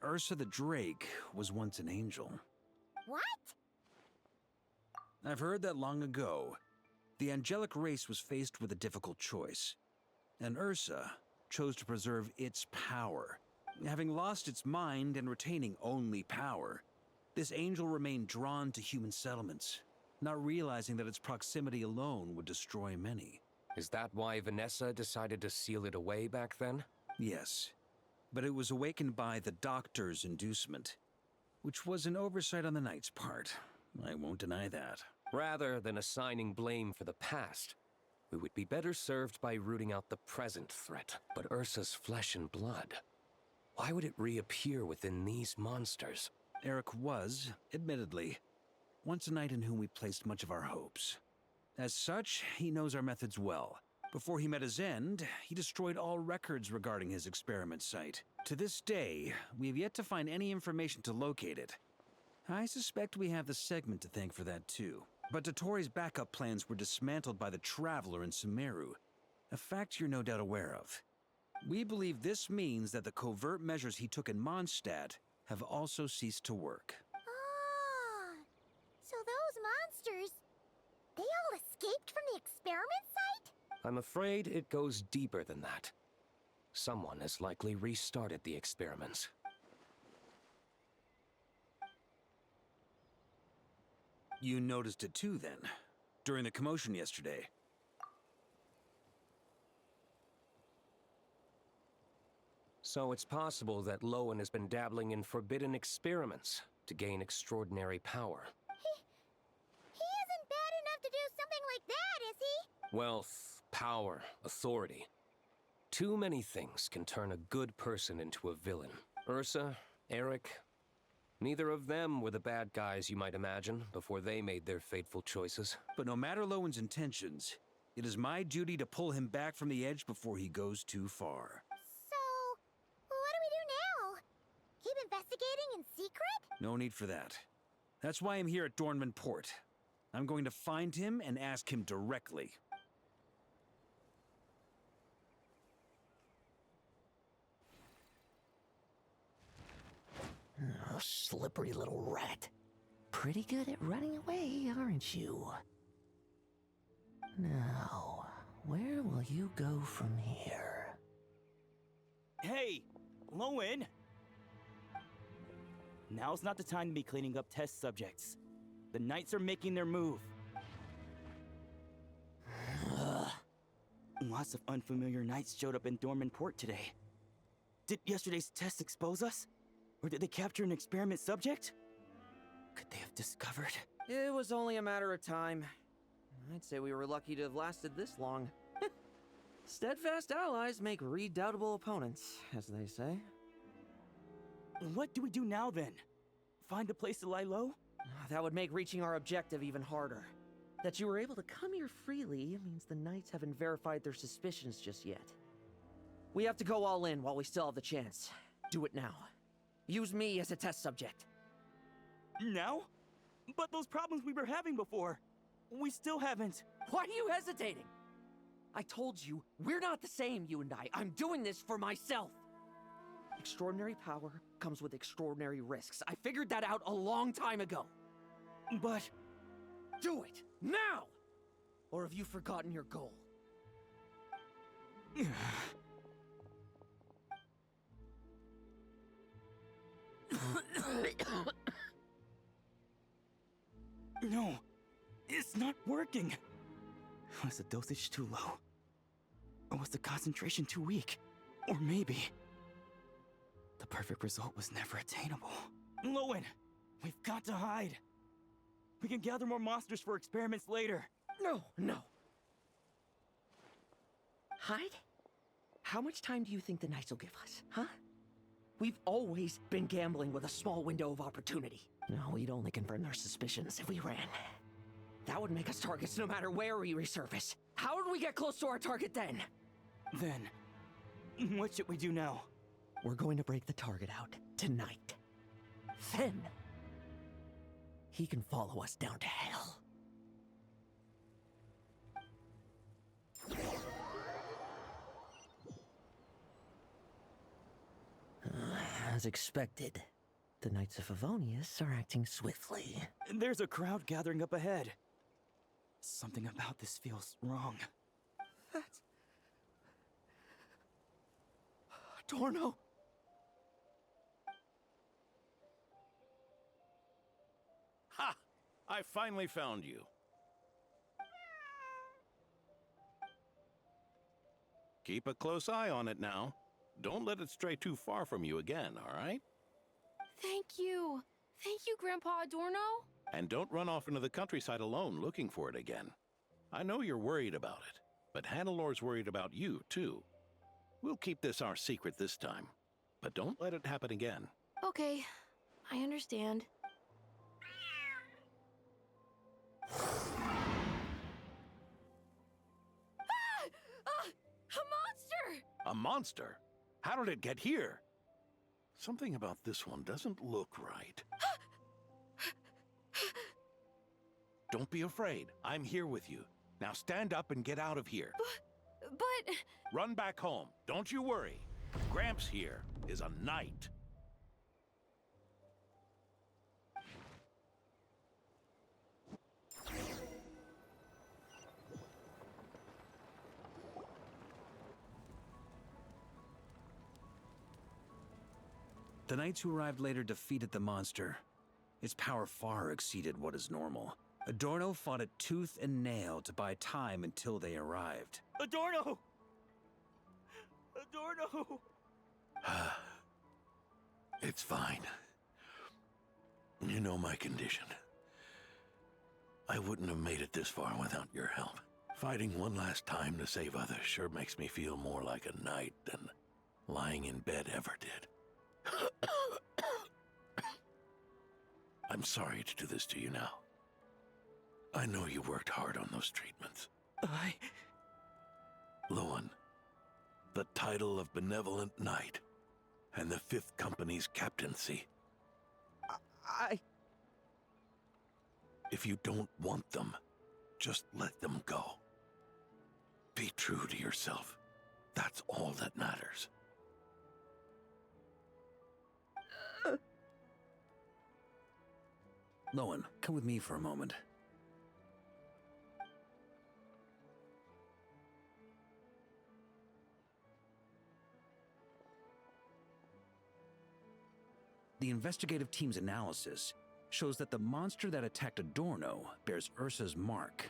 Ursa the Drake was once an angel. What? I've heard that long ago, the angelic race was faced with a difficult choice, and Ursa chose to preserve its power. Having lost its mind and retaining only power, this angel remained drawn to human settlements, not realizing that its proximity alone would destroy many. Is that why Vanessa decided to seal it away back then? Yes, but it was awakened by the doctor's inducement, which was an oversight on the Knight's part. I won't deny that. Rather than assigning blame for the past, we would be better served by rooting out the present threat. But Ursa's flesh and blood, why would it reappear within these monsters? Eric was, admittedly, once a knight in whom we placed much of our hopes. As such, he knows our methods well. Before he met his end, he destroyed all records regarding his experiment site. To this day, we have yet to find any information to locate it. I suspect we have the segment to thank for that too. But Dotori's backup plans were dismantled by the Traveler in Sumeru, a fact you're no doubt aware of. We believe this means that the covert measures he took in Mondstadt have also ceased to work. Ah, so those monsters, they all escaped from the experiment site? I'm afraid it goes deeper than that. Someone has likely restarted the experiments. You noticed it too, then, during the commotion yesterday. So it's possible that Lohen has been dabbling in forbidden experiments to gain extraordinary power. He isn't bad enough to do something like that, is he? Wealth, power, authority. Too many things can turn a good person into a villain. Ursa, Eric, neither of them were the bad guys you might imagine before they made their fateful choices. But no matter Lowen's intentions, it is my duty to pull him back from the edge before he goes too far. So, what do we do now? Keep investigating in secret? No need for that. That's why I'm here at Dornman Port. I'm going to find him and ask him directly. Oh, slippery little rat. Pretty good at running away, aren't you? Now, where will you go from here? Hey, Lohen! Now's not the time to be cleaning up test subjects. The Knights are making their move. Lots of unfamiliar Knights showed up in Dorman Port today. Did yesterday's test expose us? Or did they capture an experiment subject? Could they have discovered? It was only a matter of time. I'd say we were lucky to have lasted this long. Steadfast allies make redoubtable opponents, as they say. What do we do now, then? Find a place to lie low? That would make reaching our objective even harder. That you were able to come here freely means the Knights haven't verified their suspicions just yet. We have to go all in while we still have the chance. Do it now. Use me as a test subject. Now? But those problems we were having before, we still haven't. Why are you hesitating? I told you, we're not the same, you and I. I'm doing this for myself. Extraordinary power comes with extraordinary risks. I figured that out a long time ago. But... do it, now! Or have you forgotten your goal? No, it's not working. Was the dosage too low? Or was the concentration too weak? Or maybe... the perfect result was never attainable. Lohen, we've got to hide. We can gather more monsters for experiments later. No. Hide? How much time do you think the Knights will give us, huh? We've always been gambling with a small window of opportunity. No, we'd only confirm their suspicions if we ran. That would make us targets no matter where we resurface. How would we get close to our target then? Then, what should we do now? We're going to break the target out tonight. Then, he can follow us down to hell. As expected, the Knights of Favonius are acting swiftly. There's a crowd gathering up ahead. Something about this feels wrong. That's... Torno! Ha! I finally found you. Keep a close eye on it now. Don't let it stray too far from you again, all right? Thank you. Thank you, Grandpa Adorno. And don't run off into the countryside alone looking for it again. I know you're worried about it, but Hannelor's worried about you, too. We'll keep this our secret this time, but don't let it happen again. Okay, I understand. A monster! A monster? How did it get here? Something about this one doesn't look right. Don't be afraid. I'm here with you. Now stand up and get out of here. But... Run back home. Don't you worry. Gramps here is a knight. The knights who arrived later defeated the monster. Its power far exceeded what is normal. Adorno fought it tooth and nail to buy time until they arrived. Adorno! Adorno! It's fine. You know my condition. I wouldn't have made it this far without your help. Fighting one last time to save others sure makes me feel more like a knight than lying in bed ever did. I'm sorry to do this to you now. I know you worked hard on those treatments. Lohen, the title of Benevolent Knight, and the 5th Company's captaincy. If you don't want them, just let them go. Be true to yourself. That's all that matters. Lohen, come with me for a moment. The investigative team's analysis shows that the monster that attacked Adorno bears Ursa's mark.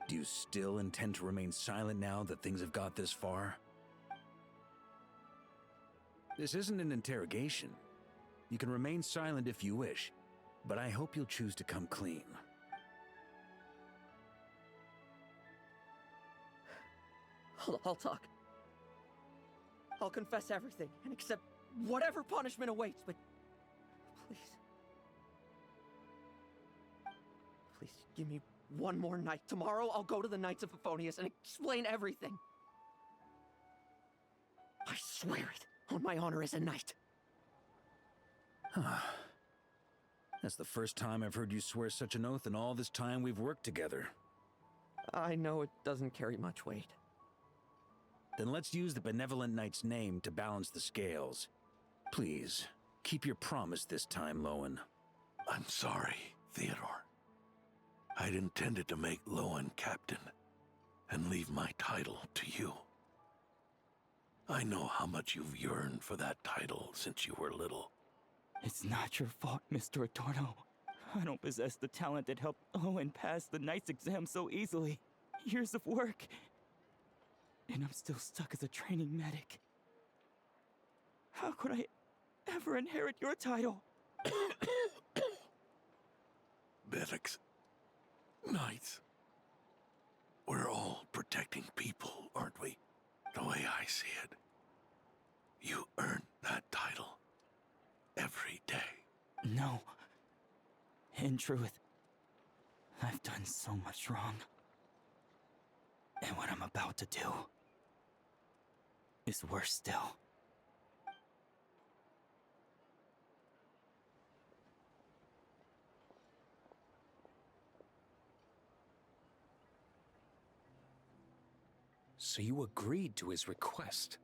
Do you still intend to remain silent now that things have got this far? This isn't an interrogation. You can remain silent if you wish, but I hope you'll choose to come clean. I'll talk. I'll confess everything and accept whatever punishment awaits, but please. Please, give me one more night. Tomorrow I'll go to the Knights of Favonius and explain everything. I swear it, on my honor as a knight. That's the first time I've heard you swear such an oath in all this time we've worked together. I know it doesn't carry much weight. Then let's use the Benevolent Knight's name to balance the scales. Please, keep your promise this time, Lohen. I'm sorry, Theodore. I'd intended to make Lohen captain and leave my title to you. I know how much you've yearned for that title since you were little. It's not your fault, Mr. Adorno. I don't possess the talent that helped Owen pass the Knight's exam so easily. Years of work. And I'm still stuck as a training medic. How could I ever inherit your title? Medics. Knights. We're all protecting people, aren't we? The way I see it. You earned that title. Every day. No. In truth, I've done so much wrong. And what I'm about to do is worse still. So you agreed to his request?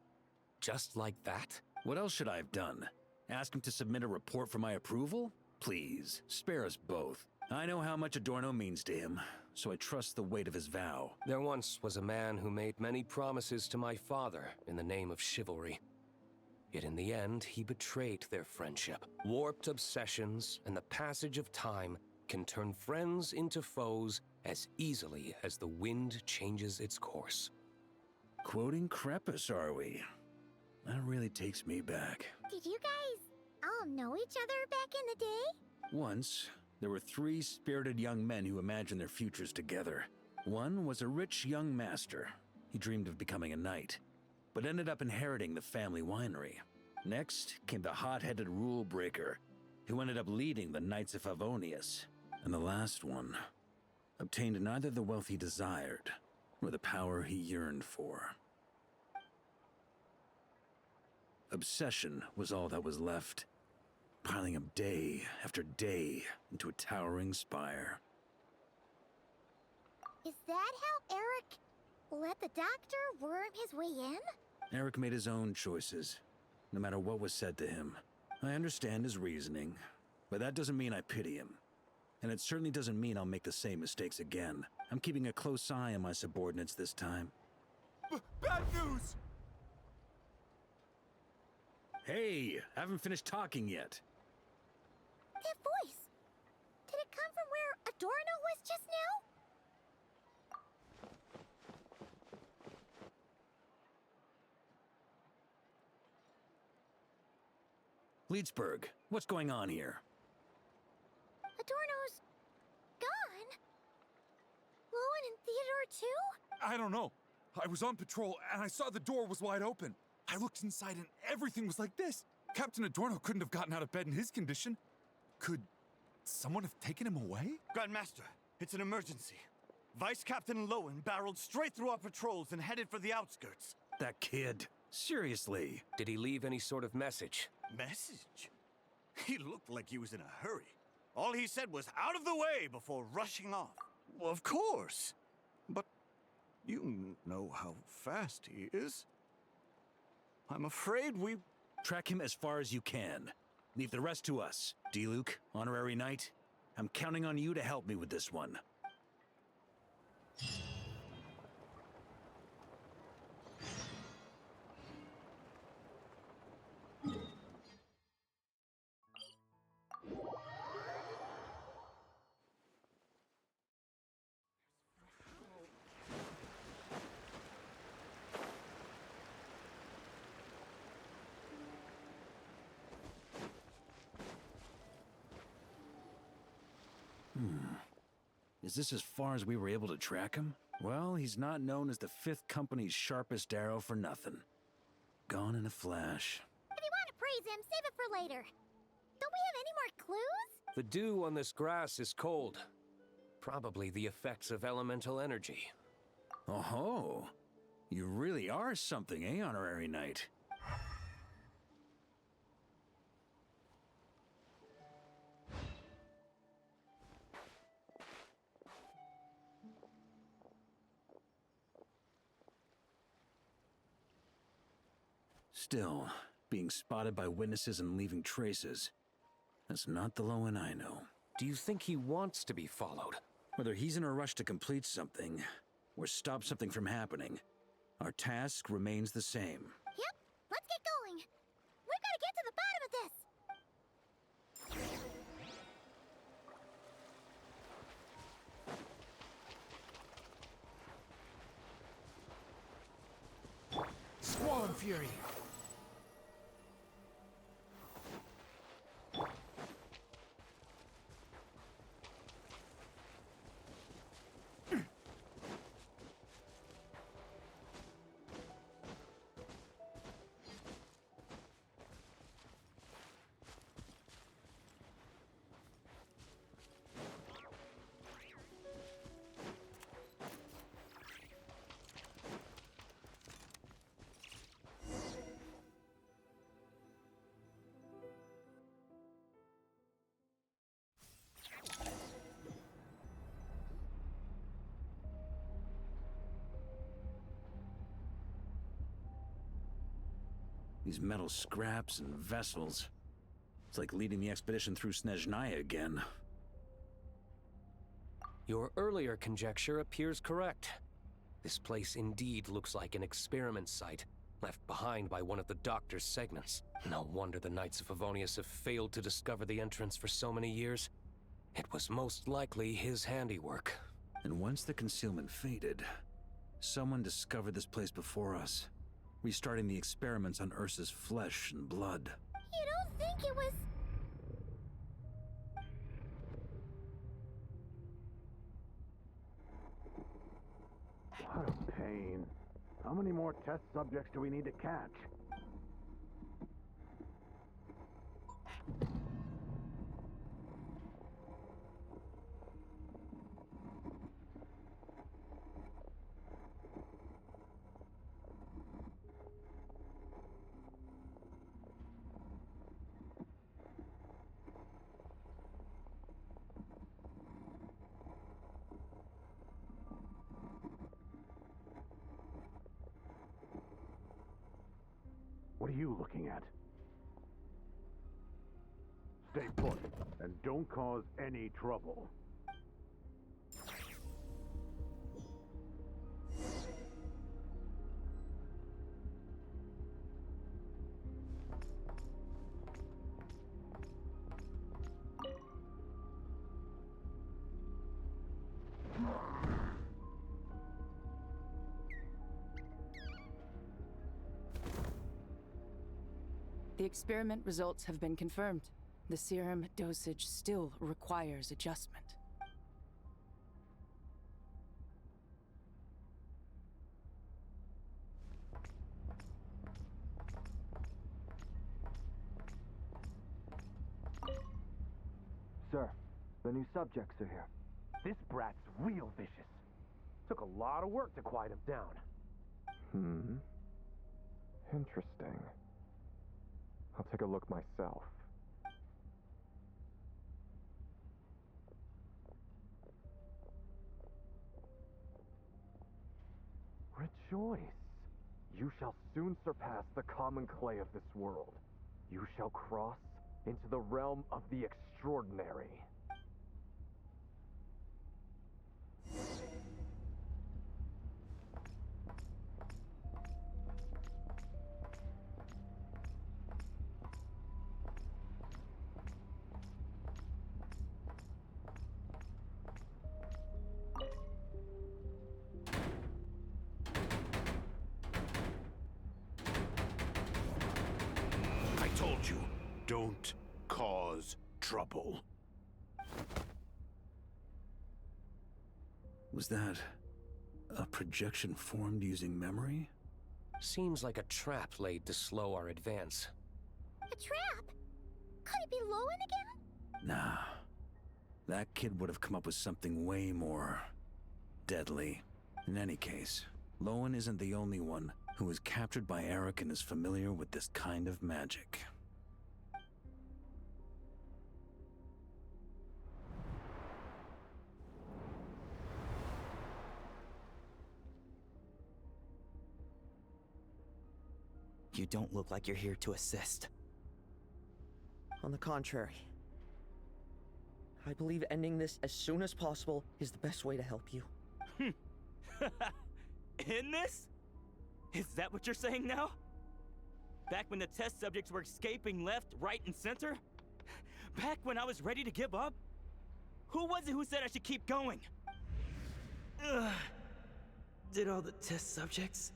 Just like that? What else should I have done? Ask him to submit a report for my approval? Please, spare us both. I know how much Adorno means to him, so I trust the weight of his vow. There once was a man who made many promises to my father in the name of chivalry. Yet in the end, he betrayed their friendship. Warped obsessions and the passage of time can turn friends into foes as easily as the wind changes its course. Quoting Crepus, are we? That really takes me back. Did you guys all know each other back in the day? Once, there were 3 spirited young men who imagined their futures together. One was a rich young master. He dreamed of becoming a knight, but ended up inheriting the family winery. Next came the hot-headed rule breaker, who ended up leading the Knights of Favonius. And the last one obtained neither the wealth he desired, nor the power he yearned for. Obsession was all that was left, piling up day after day into a towering spire. Is that how Eric let the doctor worm his way in? Eric made his own choices, no matter what was said to him. I understand his reasoning, but that doesn't mean I pity him. And it certainly doesn't mean I'll make the same mistakes again. I'm keeping a close eye on my subordinates this time. Bad news! Hey, haven't finished talking yet. That voice! Did it come from where Adorno was just now? Leedsburg, what's going on here? Adorno's gone? Lohen and Theodore too? I don't know. I was on patrol and I saw the door was wide open. I looked inside and everything was like this. Captain Adorno couldn't have gotten out of bed in his condition. Could someone have taken him away? Grandmaster, it's an emergency. Vice Captain Lohen barreled straight through our patrols and headed for the outskirts. That kid. Seriously. Did he leave any sort of message? Message? He looked like he was in a hurry. All he said was out of the way before rushing off. Well, of course. But you know how fast he is. I'm afraid we... Track him as far as you can. Leave the rest to us. D-Luke, Honorary Knight, I'm counting on you to help me with this one. Is this as far as we were able to track him? Well, he's not known as the 5th Company's sharpest arrow for nothing. Gone in a flash. If you want to praise him, save it for later. Don't we have any more clues? The dew on this grass is cold. Probably the effects of elemental energy. Oh-ho. You really are something, eh, Honorary Knight? Still, being spotted by witnesses and leaving traces, that's not the Lohen I know. Do you think he wants to be followed? Whether he's in a rush to complete something, or stop something from happening, our task remains the same. Yep, let's get going. We've got to get to the bottom of this. Squall and Fury! These metal scraps and vessels. It's like leading the expedition through Snezhnaya again. Your earlier conjecture appears correct. This place indeed looks like an experiment site, left behind by one of the Doctor's segments. No wonder the Knights of Favonius have failed to discover the entrance for so many years. It was most likely his handiwork. And once the concealment faded, someone discovered this place before us, restarting the experiments on Ursa's flesh and blood. You don't think it was... What a pain. How many more test subjects do we need to catch? What are you looking at? Stay put, and don't cause any trouble. The experiment results have been confirmed. The serum dosage still requires adjustment. Sir, the new subjects are here. This brat's real vicious. Took a lot of work to quiet him down. Interesting. I'll take a look myself. Rejoice! You shall soon surpass the common clay of this world. You shall cross into the realm of the extraordinary. I told you, don't cause trouble. Was that a projection formed using memory? Seems like a trap laid to slow our advance. A trap? Could it be Lohen again? Nah. That kid would have come up with something way more deadly. In any case, Lohen isn't the only one who was captured by Eric and is familiar with this kind of magic. You don't look like you're here to assist. On the contrary, I believe ending this as soon as possible is the best way to help you. In this? Is that what you're saying now? Back when the test subjects were escaping left, right, and center? Back when I was ready to give up? Who was it who said I should keep going? Ugh. Did all the test subjects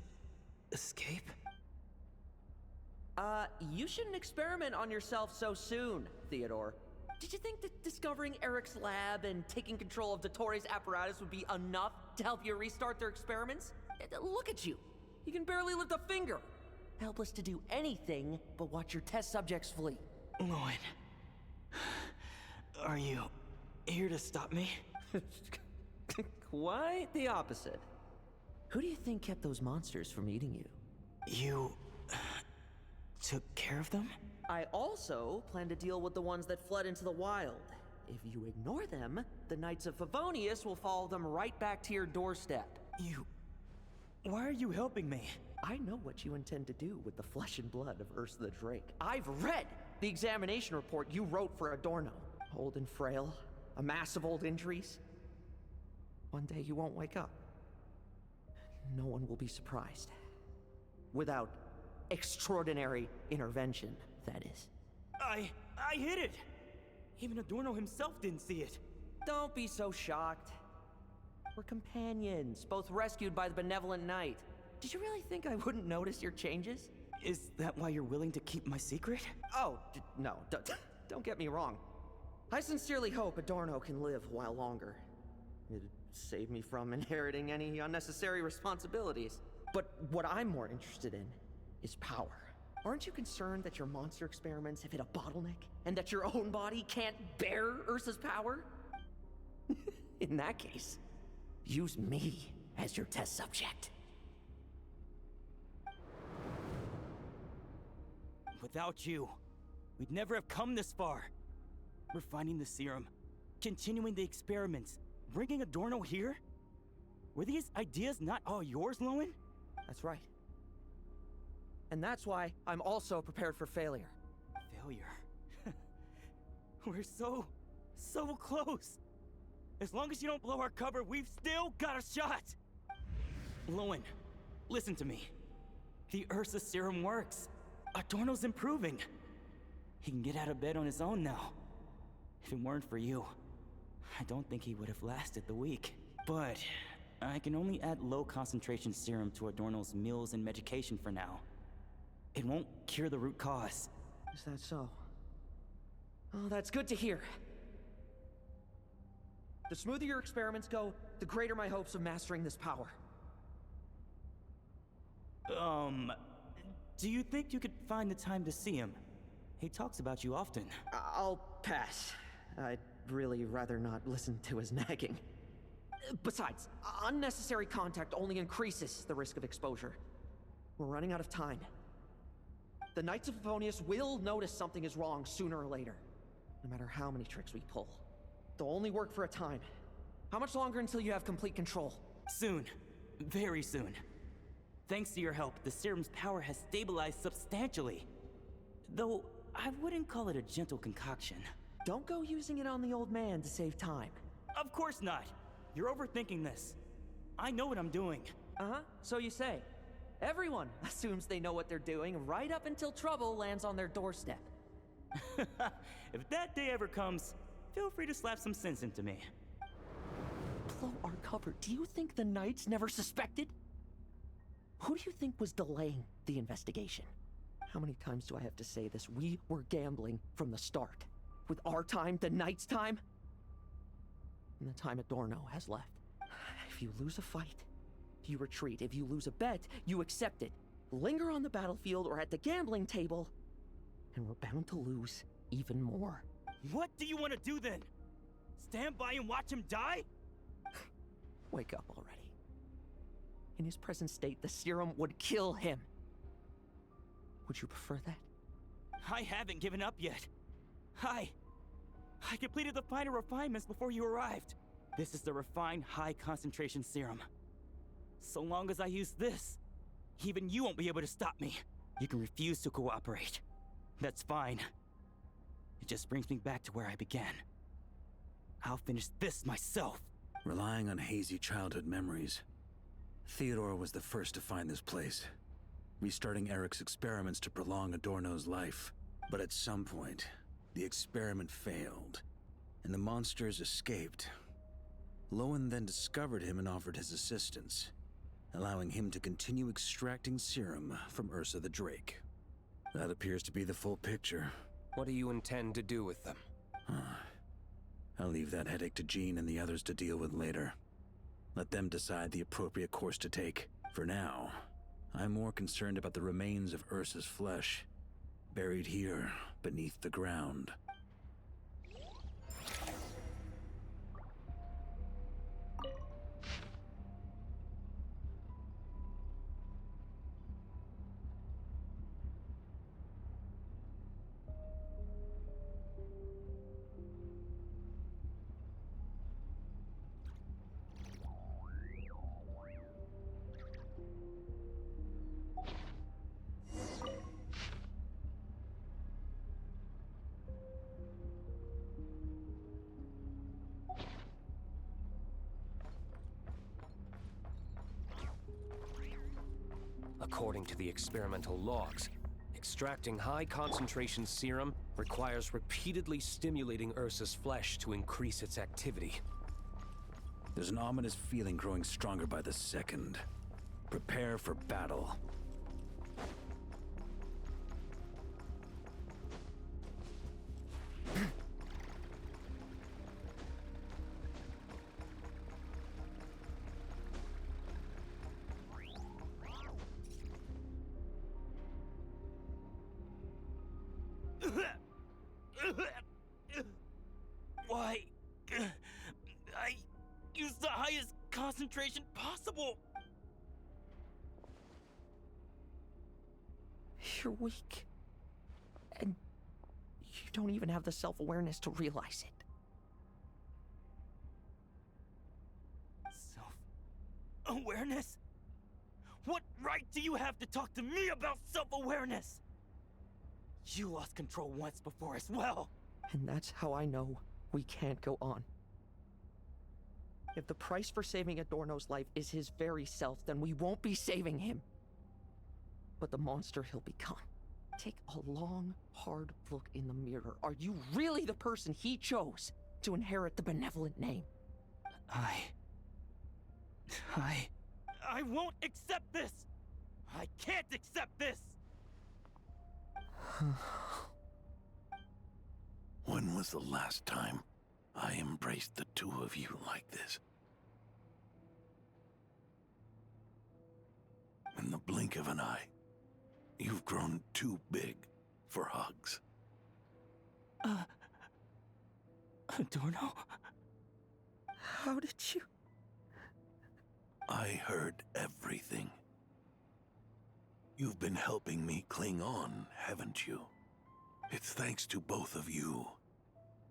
escape? You shouldn't experiment on yourself so soon, Theodore. Did you think that discovering Eric's lab and taking control of Dottores' apparatus would be enough to help you restart their experiments? Look at you. You can barely lift a finger. Helpless to do anything but watch your test subjects flee. Lohen, are you here to stop me? Quite the opposite. Who do you think kept those monsters from eating you? You took care of them? I also plan to deal with the ones that fled into the wild. If you ignore them, the Knights of Favonius will follow them right back to your doorstep. Why are you helping me? I know what you intend to do with the flesh and blood of Ursa the Drake. I've read the examination report you wrote for Adorno. Old and frail, a mass of old injuries. One day you won't wake up. No one will be surprised. Without extraordinary intervention, that is. I hit it! Even Adorno himself didn't see it. Don't be so shocked. We're companions, both rescued by the benevolent knight. Did you really think I wouldn't notice your changes? Is that why you're willing to keep my secret? Oh, no, don't get me wrong. I sincerely hope Adorno can live a while longer. It'd save me from inheriting any unnecessary responsibilities. But what I'm more interested in is power. Aren't you concerned that your monster experiments have hit a bottleneck, and that your own body can't bear Ursa's power? In that case, use me as your test subject. Without you, we'd never have come this far. Refining the serum, continuing the experiments, bringing Adorno here? Were these ideas not all yours, Lohen? That's right. And that's why I'm also prepared for failure. Failure? We're so close. As long as you don't blow our cover, we've still got a shot! Lohen, listen to me. The Ursa serum works. Adorno's improving. He can get out of bed on his own now. If it weren't for you, I don't think he would have lasted the week. But I can only add low concentration serum to Adorno's meals and medication for now. It won't cure the root cause. Is that so? Oh, that's good to hear. The smoother your experiments go, the greater my hopes of mastering this power. Do you think you could find the time to see him? He talks about you often. I'll pass. I'd really rather not listen to his nagging. Besides, unnecessary contact only increases the risk of exposure. We're running out of time. The Knights of Favonius will notice something is wrong sooner or later, no matter how many tricks we pull. They'll only work for a time. How much longer until you have complete control? Soon. Very soon. Thanks to your help, the serum's power has stabilized substantially. Though, I wouldn't call it a gentle concoction. Don't go using it on the old man to save time. Of course not! You're overthinking this. I know what I'm doing. Uh-huh, so you say. Everyone assumes they know what they're doing right up until trouble lands on their doorstep. If that day ever comes, feel free to slap some sense into me. Blow our cover. Do you think the Knights never suspected? Who do you think was delaying the investigation? How many times do I have to say this? We were gambling from the start. With our time, the Knights' time, and the time Adorno has left. If you lose a fight, you retreat. If you lose a bet, you accept it. Linger on the battlefield or at the gambling table, and we're bound to lose even more. What do you want to do then? Stand by and watch him die? Wake up already. In his present state, the serum would kill him. Would you prefer that? I haven't given up yet. I completed the final refinements before you arrived. This is the refined high-concentration serum. So long as I use this, even you won't be able to stop me. You can refuse to cooperate. That's fine. It just brings me back to where I began. I'll finish this myself. Relying on hazy childhood memories, Theodore was the first to find this place, restarting Eric's experiments to prolong Adorno's life. But at some point, the experiment failed, and the monsters escaped. Lohen then discovered him and offered his assistance, allowing him to continue extracting serum from Ursa the Drake. That appears to be the full picture. What do you intend to do with them? I'll leave that headache to Jean and the others to deal with later. Let them decide the appropriate course to take. For now, I'm more concerned about the remains of Ursa's flesh, buried here beneath the ground. according to the experimental logs. Extracting high-concentration serum requires repeatedly stimulating Ursa's flesh to increase its activity. There's an ominous feeling growing stronger by the second. Prepare for battle. Why? I used the highest concentration possible. You're weak. And you don't even have the self-awareness to realize it. Self-awareness? What right do you have to talk to me about self-awareness? You lost control once before as well. And that's how I know we can't go on. If the price for saving Adorno's life is his very self, then we won't be saving him. But the monster he'll become. Take a long, hard look in the mirror. Are you really the person he chose to inherit the benevolent name? I won't accept this! I can't accept this! When was the last time I embraced the two of you like this? In the blink of an eye, you've grown too big for hugs. Adorno? How did you... I heard everything. You've been helping me cling on, haven't you? It's thanks to both of you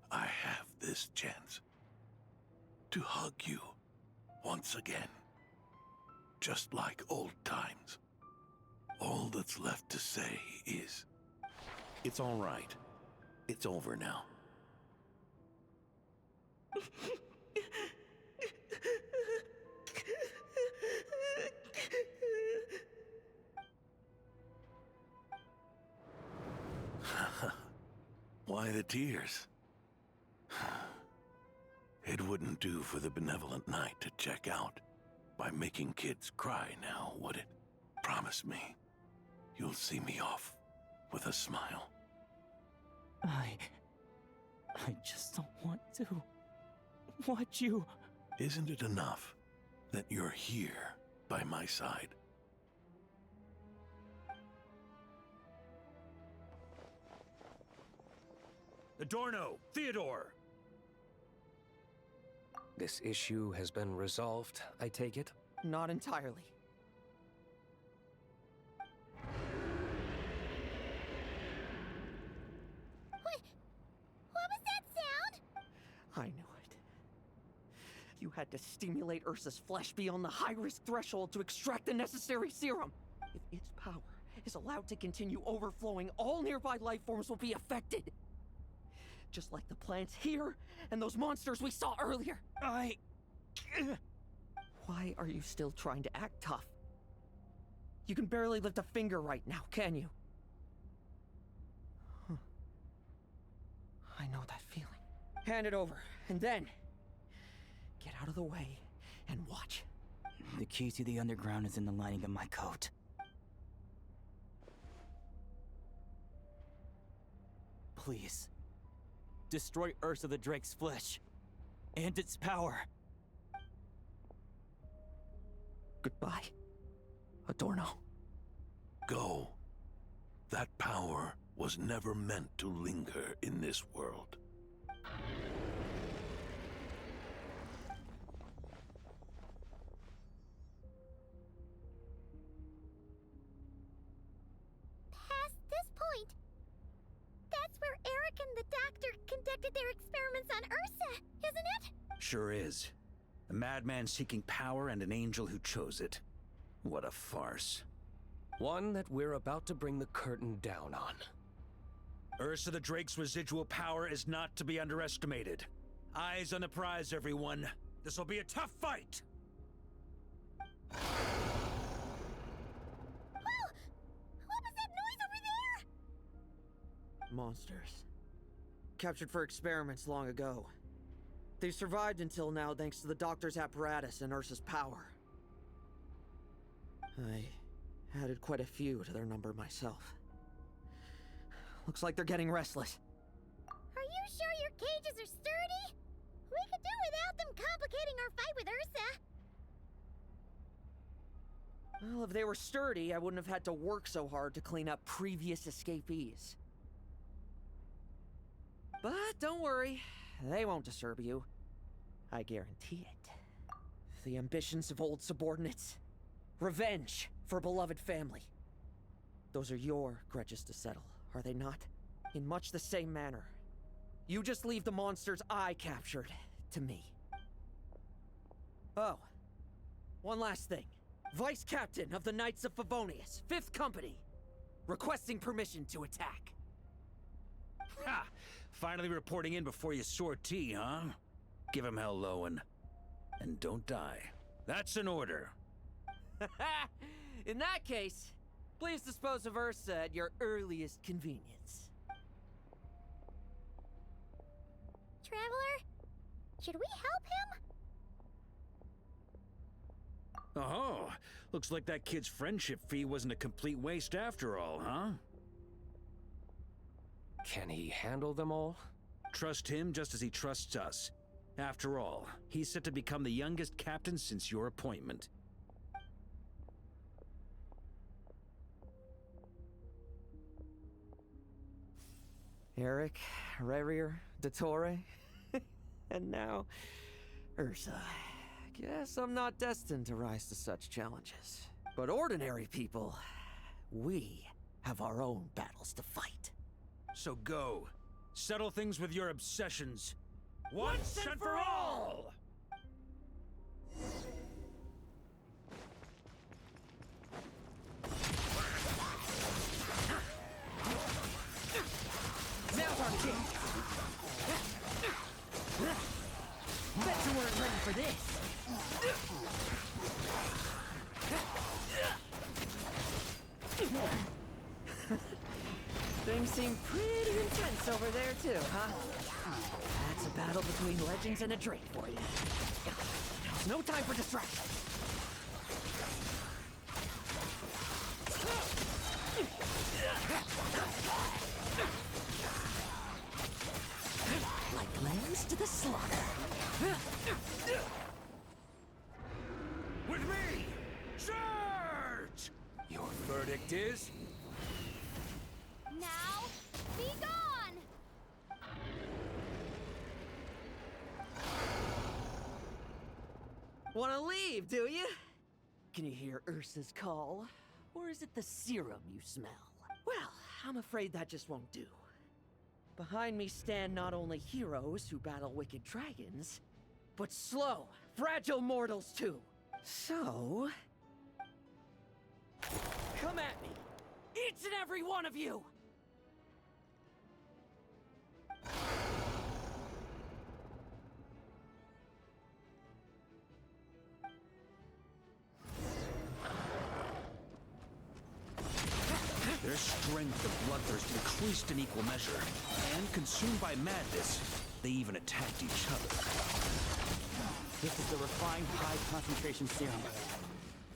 I have this chance to hug you once again. Just like old times. All that's left to say is, it's all right. It's over now. Why the tears? It wouldn't do for the benevolent knight to check out by making kids cry now, would it? Promise me, you'll see me off with a smile. I just don't want to watch you. Isn't it enough that you're here by my side? Adorno! Theodore! This issue has been resolved, I take it? Not entirely. What was that sound? I knew it. You had to stimulate Ursa's flesh beyond the high-risk threshold to extract the necessary serum. If its power is allowed to continue overflowing, all nearby life forms will be affected. Just like the plants here and those monsters we saw earlier. Why are you still trying to act tough? You can barely lift a finger right now, can you? I know that feeling. Hand it over, and then get out of the way and watch. The key to the underground is in the lining of my coat. Please. Destroy Ursa the Drake's flesh. And its power. Goodbye, Adorno. Go. That power was never meant to linger in this world. Past this point, that's where Eric and the doctor conducted their experiments on Ursa, isn't it? Sure is. A madman seeking power and an angel who chose it. What a farce. One that we're about to bring the curtain down on. Ursa the Drake's residual power is not to be underestimated. Eyes on the prize, everyone. This'll be a tough fight! Oh! monsters. Captured for experiments long ago. They've survived until now thanks to the doctor's apparatus and Ursa's power. I added quite a few to their number myself. Looks like they're getting restless. Are you sure your cages are sturdy? We could do without them complicating our fight with Ursa. Well, if they were sturdy, I wouldn't have had to work so hard to clean up previous escapees. But don't worry, they won't disturb you. I guarantee it. The ambitions of old subordinates. Revenge for beloved family. Those are your grudges to settle, are they not? In much the same manner. You just leave the monsters I captured to me. Oh, one last thing. Vice Captain of the Knights of Favonius, 5th Company, requesting permission to attack. Ha! Finally reporting in before you sortie, huh? Give him hell, Lohen. And don't die. That's an order. In that case, please dispose of Ursa at your earliest convenience. Traveler, should we help him? Oh, looks like that kid's friendship fee wasn't a complete waste after all, huh? Can he handle them all? Trust him just as he trusts us. After all, he's set to become the youngest captain since your appointment. Eric, Rerir, Dottore, and now Ursa. Guess I'm not destined to rise to such challenges. But ordinary people, we have our own battles to fight. So go. Settle things with your obsessions. Once and for all! Now's our chance! Bet you weren't ready for this! Things seem pretty intense over there too, huh? That's a battle between legends and a drake for you. There's no time for distraction. Like lambs to the slaughter. With me! Charge! Your verdict is? Now, be gone! Wanna leave, do you? Can you hear Ursa's call? Or is it the serum you smell? Well, I'm afraid that just won't do. Behind me stand not only heroes who battle wicked dragons, but slow, fragile mortals too. So... come at me! Each and every one of you! Their strength and bloodthirst increased in equal measure, and consumed by madness, they even attacked each other. This is the refined high-concentration serum.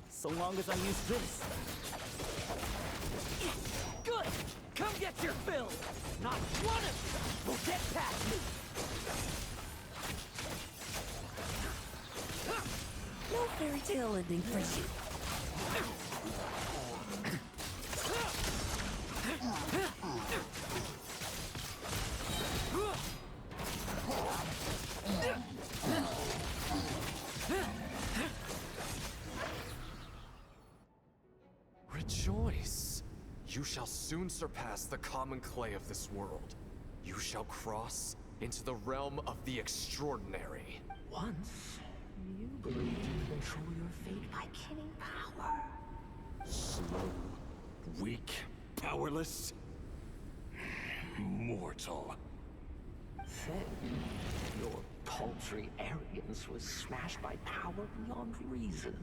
So long as I use this. Good! Come get your fill! Not one of you will get past me! No fairy tale ending for you. Rejoice! You shall soon surpass the common clay of this world. You shall cross into the realm of the extraordinary. Once, you believed you could control your fate by killing power. Slow, weak, powerless, mortal. Then, your paltry arrogance was smashed by power beyond reason.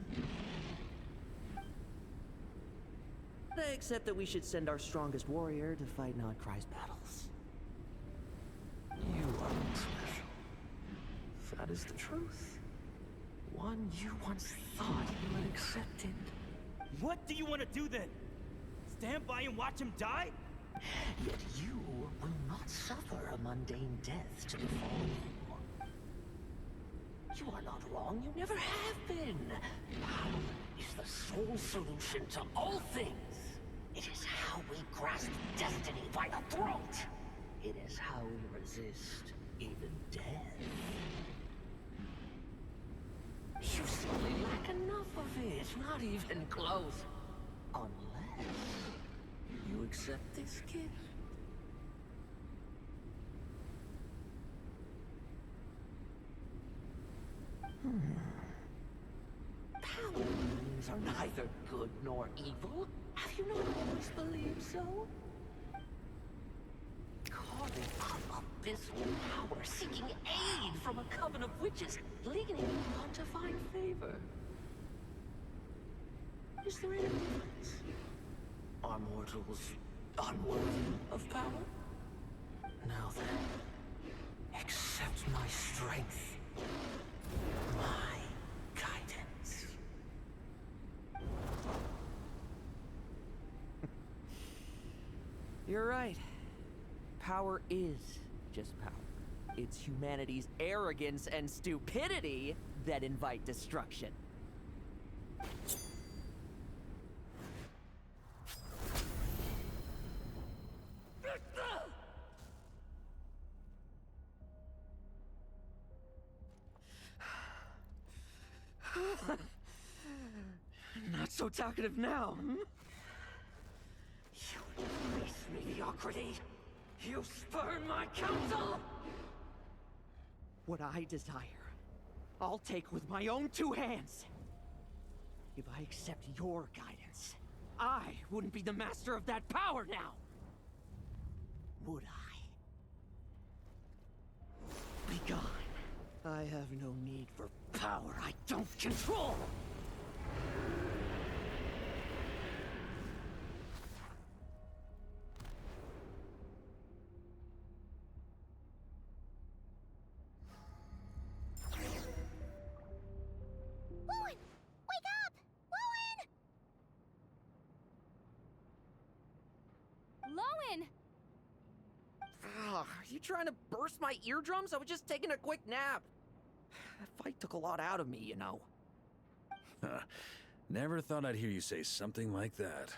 except that we should send our strongest warrior to fight Nodcry's battles. You are not special. That is the truth. One you once thought you had accepted. What do you want to do then? Stand by and watch him die? Yet you will not suffer a mundane death to befall you. You are not wrong, you never have been. Power is the sole solution to all things. It is how we grasp destiny by the throat. It is how we resist even death. You simply lack enough of it, not even close. Unless you accept this gift. Powers are neither good nor evil. Have you not always believed so? Carving up abyssal power, seeking aid from a coven of witches, leading on to find favor. Is there any difference? Are mortals unworthy of power? Now then, accept my strength, my guidance. You're right. Power is just power. It's humanity's arrogance and stupidity that invite destruction. Not so talkative now, hmm? You embrace mediocrity. You spurn my counsel. What I desire, I'll take with my own two hands. If I accept your guidance, I wouldn't be the master of that power now. Would I? Be gone. I have no need for power I don't control. Lohen! Wake up! Lohen! Lohen! Are you trying to burst my eardrums? I was just taking a quick nap. That fight took a lot out of me, you know. Never thought I'd hear you say something like that.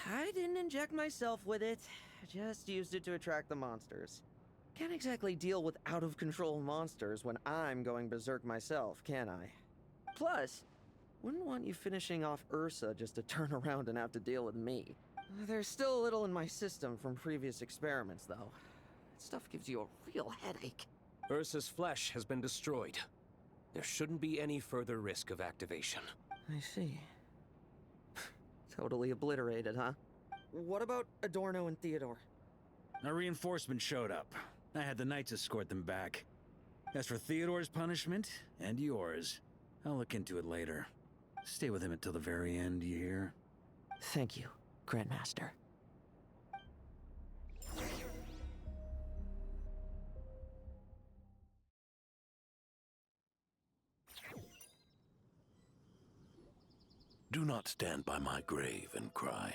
I didn't inject myself with it. I just used it to attract the monsters. Can't exactly deal with out-of-control monsters when I'm going berserk myself, can I? Plus, wouldn't want you finishing off Ursa just to turn around and have to deal with me. There's still a little in my system from previous experiments, though. That stuff gives you a real headache. Ursa's flesh has been destroyed. There shouldn't be any further risk of activation. I see. Totally obliterated, huh? What about Adorno and Theodore? Our reinforcement showed up. I had the knights escort them back. As for Theodore's punishment, and yours, I'll look into it later. Stay with him until the very end, you hear? Thank you, Grandmaster. Do not stand by my grave and cry.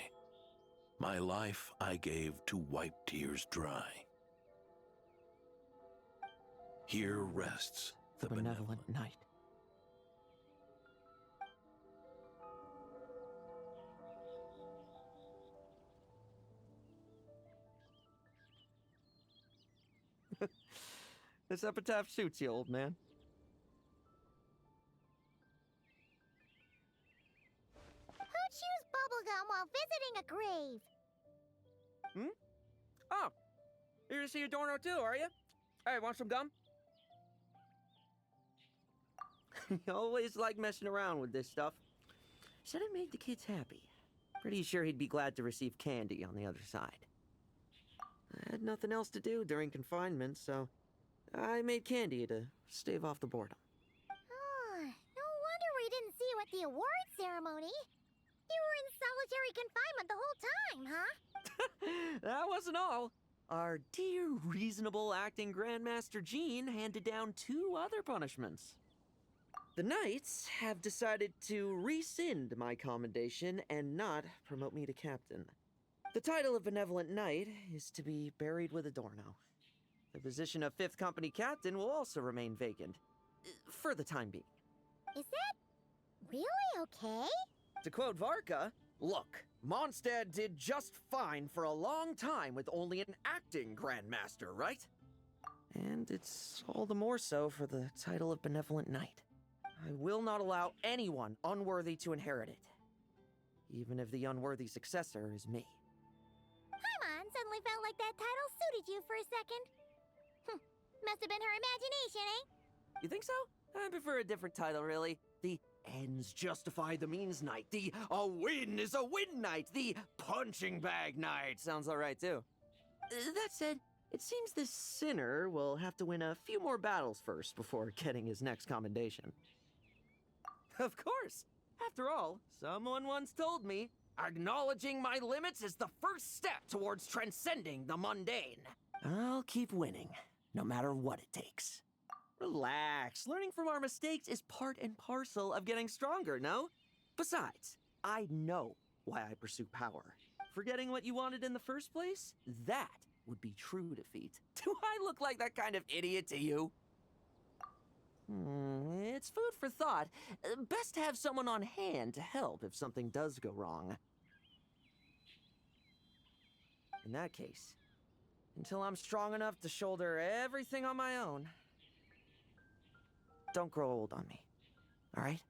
My life I gave to wipe tears dry. Here rests the benevolent knight. This epitaph suits you, old man. Who chews bubblegum while visiting a grave? Oh, you're to see Adorno too, are you? Hey, want some gum? You always like messing around with this stuff. Said it made the kids happy. Pretty sure he'd be glad to receive candy on the other side. I had nothing else to do during confinement, so I made candy to stave off the boredom. Oh, no wonder we didn't see you at the award ceremony. You were in solitary confinement the whole time, huh? That wasn't all. Our dear, reasonable acting Grandmaster Jean handed down 2 other punishments. The Knights have decided to rescind my commendation and not promote me to captain. The title of Benevolent Knight is to be buried with Adorno. The position of 5th Company Captain will also remain vacant, for the time being. Is that really okay? To quote Varka, look, Mondstadt did just fine for a long time with only an acting Grandmaster, right? And it's all the more so for the title of Benevolent Knight. I will not allow anyone unworthy to inherit it, even if the unworthy successor is me. Paimon suddenly felt like that title suited you for a second. Must have been her imagination, eh? You think so? I prefer a different title, really. The ends justify the means knight. The a win is a win knight. The punching bag knight. Sounds alright, too. That said, it seems this sinner will have to win a few more battles first before getting his next commendation. Of course! After all, someone once told me, acknowledging my limits is the first step towards transcending the mundane. I'll keep winning, no matter what it takes. Relax. Learning from our mistakes is part and parcel of getting stronger, no? Besides, I know why I pursue power. Forgetting what you wanted in the first place? That would be true defeat. Do I look like that kind of idiot to you? It's food for thought. Best to have someone on hand to help if something does go wrong. In that case, until I'm strong enough to shoulder everything on my own, don't grow old on me, all right?